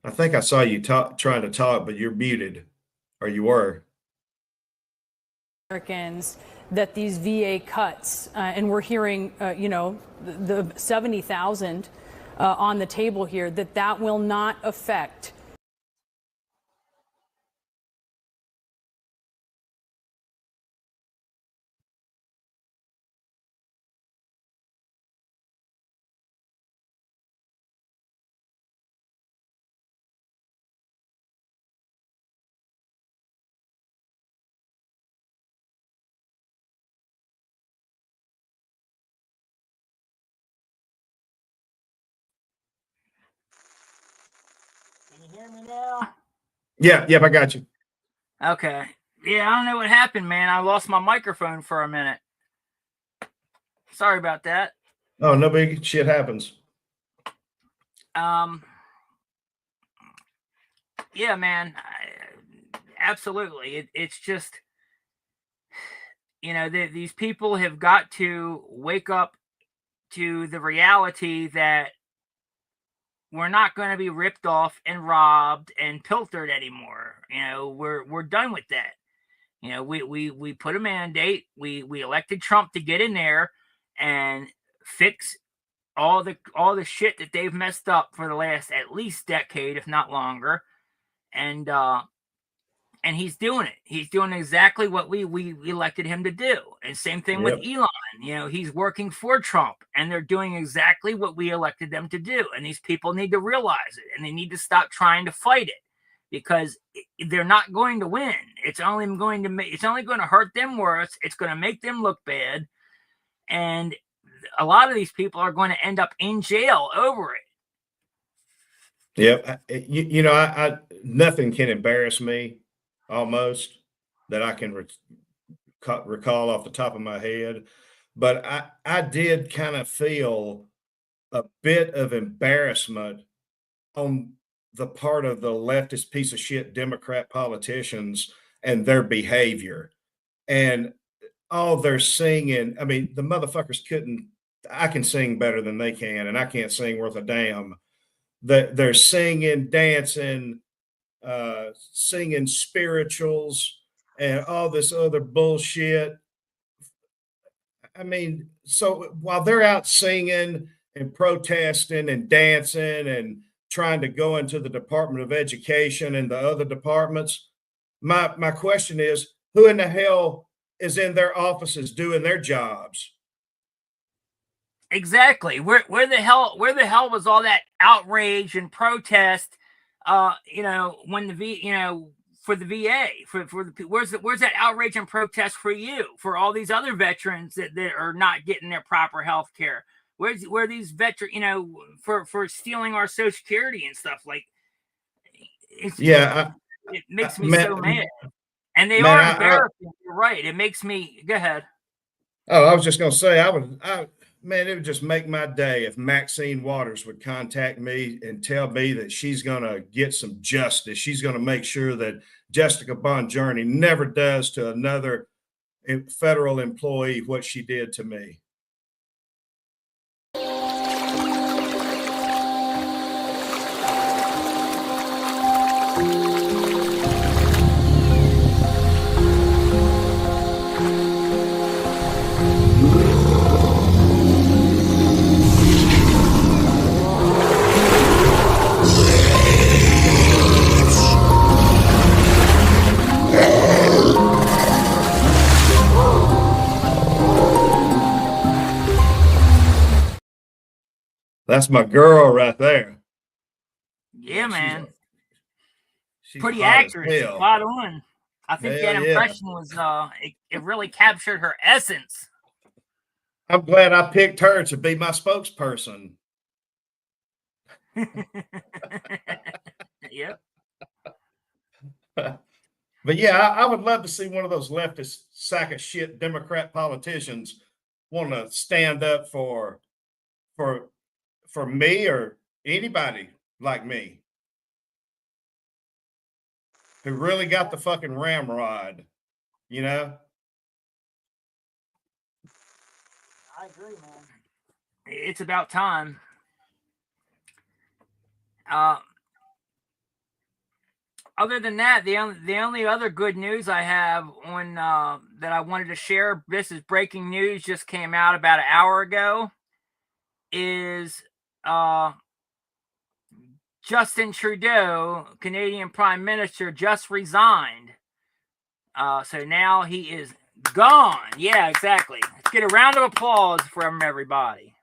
I think I saw you trying to talk, but you're muted, or you were. Americans that these VA cuts, and we're hearing, the 70,000 on the table here, that will not affect. Can you hear me now? Yep, I got you. Okay. Yeah, I don't know what happened, man. I lost my microphone for a minute. Sorry about that. Oh, no big shit happens. Yeah, man. Absolutely. It's just, these people have got to wake up to the reality that we're not going to be ripped off and robbed and pilfered anymore. We're done with that. We put a mandate. We elected Trump to get in there and fix all the shit that they've messed up for the last at least decade, if not longer. And he's doing it. He's doing exactly what we elected him to do. And same thing with Elon. He's working for Trump, and they're doing exactly what we elected them to do. And these people need to realize it, and they need to stop trying to fight it, because they're not going to win. It's only going to hurt them worse. It's going to make them look bad, and a lot of these people are going to end up in jail over it. Yep. I nothing can embarrass me almost that I can recall off the top of my head. But I did kind of feel a bit of embarrassment on the part of the leftist piece of shit Democrat politicians and their behavior. And all they're singing, I mean, the motherfuckers I can sing better than they can, and I can't sing worth a damn. They're singing, dancing, singing spirituals, and all this other bullshit. I mean, so while they're out singing and protesting and dancing and trying to go into the Department of Education and the other departments, my question is, who in the hell is in their offices doing their jobs? Exactly. Where the hell was all that outrage and protest? When for the VA, for the where's that outrage and protest for you, for all these other veterans that are not getting their proper health care? Where these veterans, for stealing our Social Security and stuff, like it makes me so mad. And they are embarrassing. You're right. It makes me go ahead. Oh, I was just gonna say man, it would just make my day if Maxine Waters would contact me and tell me that she's going to get some justice. She's going to make sure that Jessica Bonjourney never does to another federal employee what she did to me. That's my girl right there. Yeah, man. She's pretty accurate. Spot on. I think that impression was it really captured her essence. I'm glad I picked her to be my spokesperson. Yep. But yeah, I would love to see one of those leftist sack of shit Democrat politicians want to stand up for me or anybody like me who really got the fucking ramrod, you know? I agree, man. It's about time. Other than that, the only other good news I have on that I wanted to share, this is breaking news, just came out about an hour ago, is Justin Trudeau, Canadian Prime Minister, just resigned. So now he is gone. Yeah, exactly. Let's get a round of applause from everybody.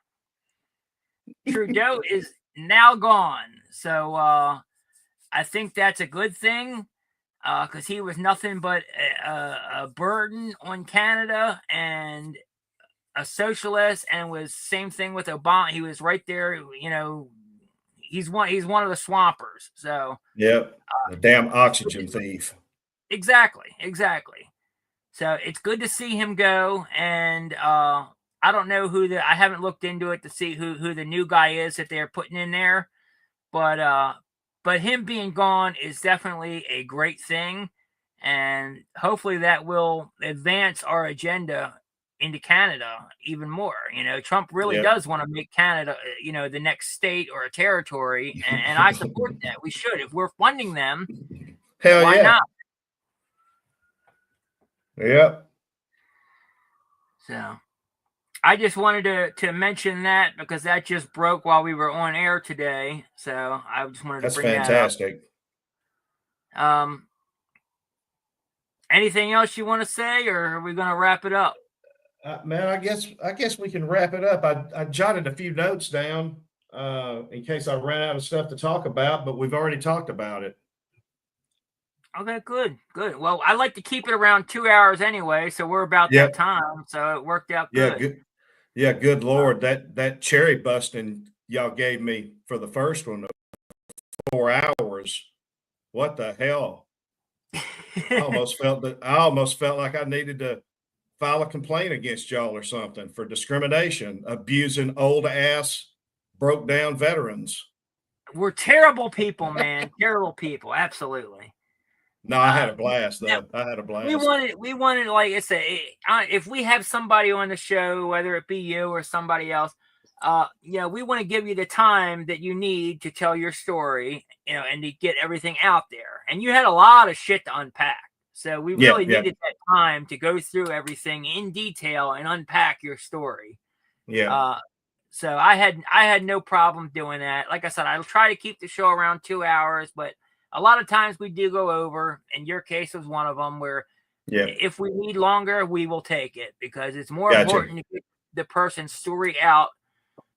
Trudeau is now gone. So I think that's a good thing because he was nothing but a burden on Canada and a socialist, and was same thing with Obama. He was right there, you know. He's one of the swampers. So yep, the damn oxygen thief. Exactly. So it's good to see him go, and I don't know I haven't looked into it to see who the new guy is that they're putting in there, but him being gone is definitely a great thing, and hopefully that will advance our agenda into Canada even more. You know, Trump really does want to make Canada, the next state or a territory, and I support that. We should, if we're funding them. Hell why not? Yep. So I just wanted to mention that because that just broke while we were on air today. So I just wanted to bring fantastic. That up. Anything else you want to say, or are we going to wrap it up? Man, I guess we can wrap it up. I jotted a few notes down in case I ran out of stuff to talk about, but we've already talked about it. Okay, good. Well, I like to keep it around 2 hours anyway, so we're about that time. So it worked out good. Good Lord, that cherry busting y'all gave me for the first one, 4 hours. What the hell? I almost felt like I needed to file a complaint against y'all or something for discrimination, abusing old ass, broke down veterans. We're terrible people, man. Terrible people. Absolutely. No, I had a blast though. Yeah, I had a blast. we wanted, like I said, if we have somebody on the show, whether it be you or somebody else, we want to give you the time that you need to tell your story, and to get everything out there. And you had a lot of shit to unpack. So we really needed that time to go through everything in detail and unpack your story. Yeah. So I had no problem doing that. Like I said, I'll try to keep the show around 2 hours, but a lot of times we do go over. And your case was one of them where if we need longer, we will take it, because it's more important to get the person's story out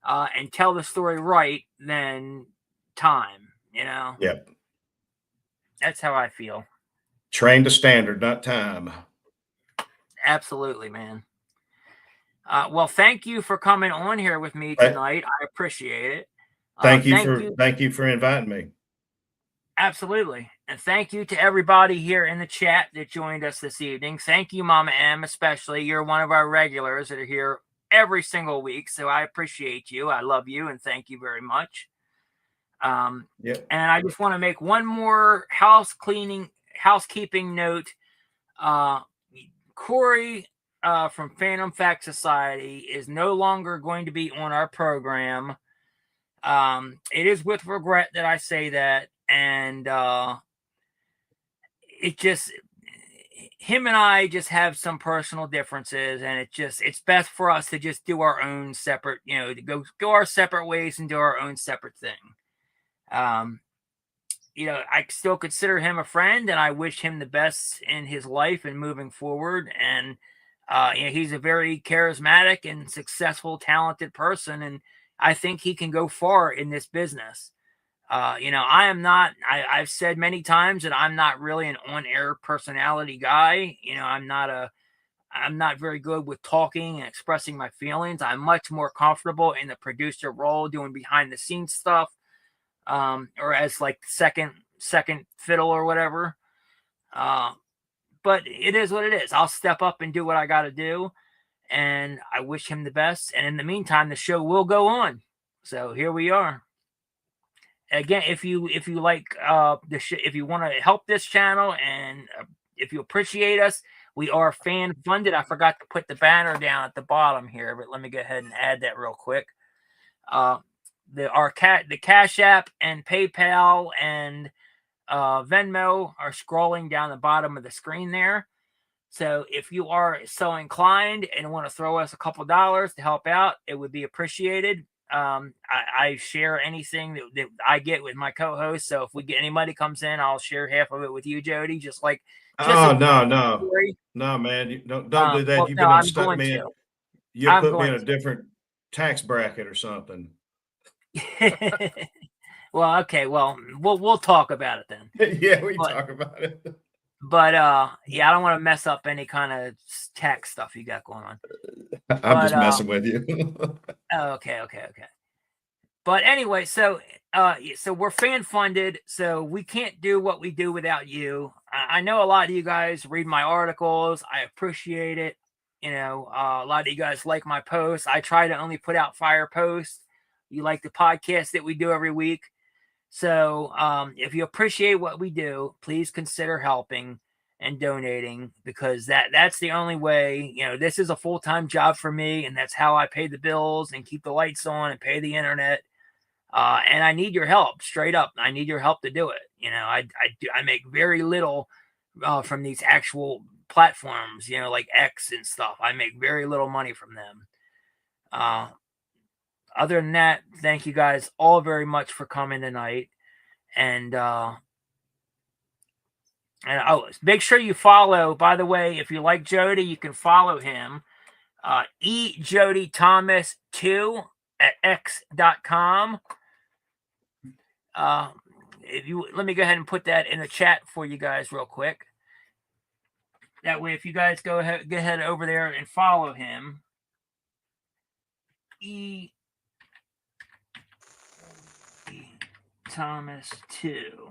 and tell the story right than time, Yep. That's how I feel. Train to standard, not time. Absolutely, man. Well, thank you for coming on here with me tonight. I appreciate it. Thank you for inviting me. Absolutely. And thank you to everybody here in the chat that joined us this evening. Thank you, Mama M, especially. You're one of our regulars that are here every single week. So I appreciate you. I love you, and thank you very much. And I just want to make one more housekeeping note. Corey from Phantom Fact Society is no longer going to be on our program. It is with regret that I say that. And him and I just have some personal differences, and it's best for us to just do our own separate, to go our separate ways and do our own separate thing. I still consider him a friend, and I wish him the best in his life and moving forward. And he's a very charismatic and successful, talented person, and I think he can go far in this business. I am not, I've said many times that I'm not really an on-air personality guy. I'm not very good with talking and expressing my feelings. I'm much more comfortable in the producer role, doing behind the scenes stuff, or as like second fiddle or whatever. But it is what it is. I'll step up and do what I got to do. And I wish him the best. And in the meantime, the show will go on. So here we are. Again, if you like if you want to help this channel, and if you appreciate us, we are fan funded. I forgot to put the banner down at the bottom here, but let me go ahead and add that real quick. The Cash App and PayPal and Venmo are scrolling down the bottom of the screen there. So if you are so inclined and want to throw us a couple dollars to help out, it would be appreciated. I share anything that I get with my co-host. So if we get anybody comes in, I'll share half of it with you, Jody. No, man, don't do that. You're gonna stuck me in. You'll put me in a different tax bracket or something. Well, okay. Well, we'll talk about it then. Yeah, talk about it. But I don't want to mess up any kind of tax stuff you got going on. I'm just messing with you. Okay. But anyway, so we're fan funded, so we can't do what we do without you. I know a lot of you guys read my articles. I appreciate it. A lot of you guys like my posts. I try to only put out fire posts. You like the podcast that we do every week. So if you appreciate what we do, please consider helping and donating, because that's the only way. This is a full-time job for me, and that's how I pay the bills and keep the lights on and pay the internet. And I need your help, straight up. I need your help to do it. I make very little from these actual platforms, like X and stuff. I make very little money from them. Other than that, thank you guys all very much for coming tonight. And make sure you follow, by the way, if you like Jody, you can follow him. eJodyThomas2 at x.com. Let me go ahead and put that in the chat for you guys real quick. That way, if you guys go ahead over there and follow him, Thomas 2.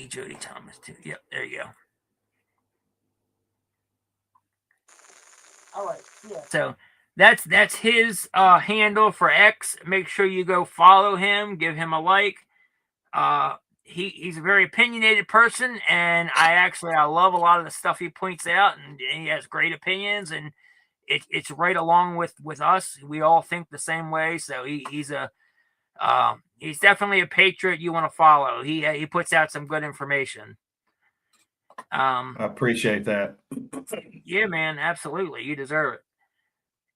Jody Thomas 2. Yep, there you go. All right. Yeah. So that's his handle for X. Make sure you go follow him, give him a like. he's a very opinionated person, and I love a lot of the stuff he points out, and he has great opinions, and it's right along with us. We all think the same way, so he's definitely a patriot you want to follow. He puts out some good information. I appreciate that. Yeah, man, absolutely, you deserve it.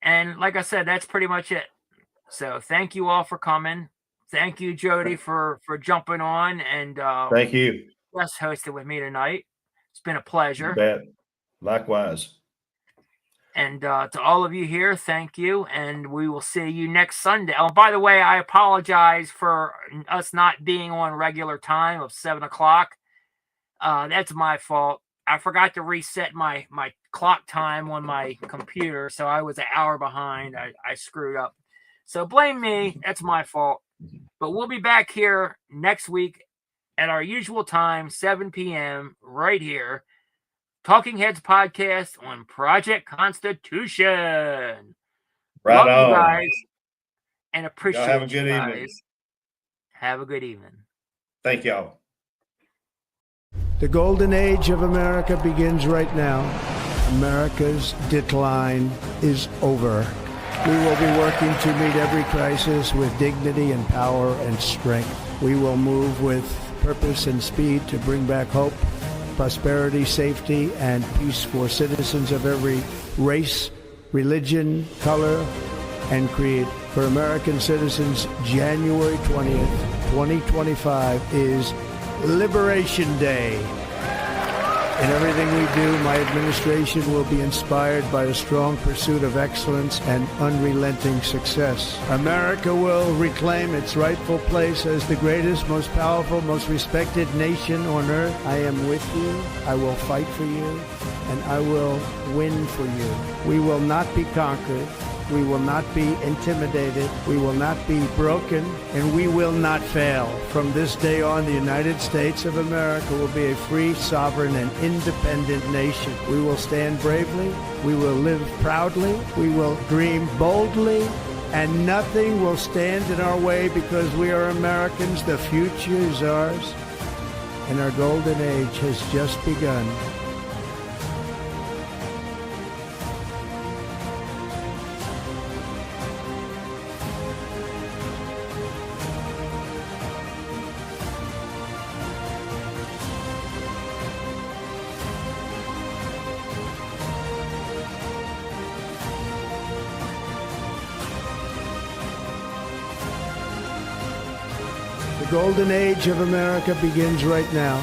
And like I said, that's pretty much it. So thank you all for coming. Thank you, Jody, for jumping on and Thank you. guest hosted with me tonight. It's been a pleasure. You bet. Likewise. And to all of you here, thank you. And we will see you next Sunday. Oh, by the way, I apologize for us not being on regular time of 7 o'clock. That's my fault. I forgot to reset my clock time on my computer, so I was an hour behind. I screwed up. So blame me. That's my fault. But we'll be back here next week at our usual time, 7 p.m., right here. Talking Heads podcast on Project Constitution. Right Love on. you guys and appreciate Y'all have a good you guys. evening. Have a good evening. Thank y'all. The golden age of America begins right now. America's decline is over. We will be working to meet every crisis with dignity and power and strength. We will move with purpose and speed to bring back hope, prosperity, safety, and peace for citizens of every race, religion, color, and creed. For American citizens, January 20th, 2025 is Liberation Day. In everything we do, my administration will be inspired by a strong pursuit of excellence and unrelenting success. America will reclaim its rightful place as the greatest, most powerful, most respected nation on earth. I am with you. I will fight for you, and I will win for you. We will not be conquered. We will not be intimidated. We will not be broken, and we will not fail. From this day on, the United States of America will be a free, sovereign, and independent nation. We will stand bravely. We will live proudly. We will dream boldly, and nothing will stand in our way because we are Americans. The future is ours, and our golden age has just begun. The golden age of America begins right now.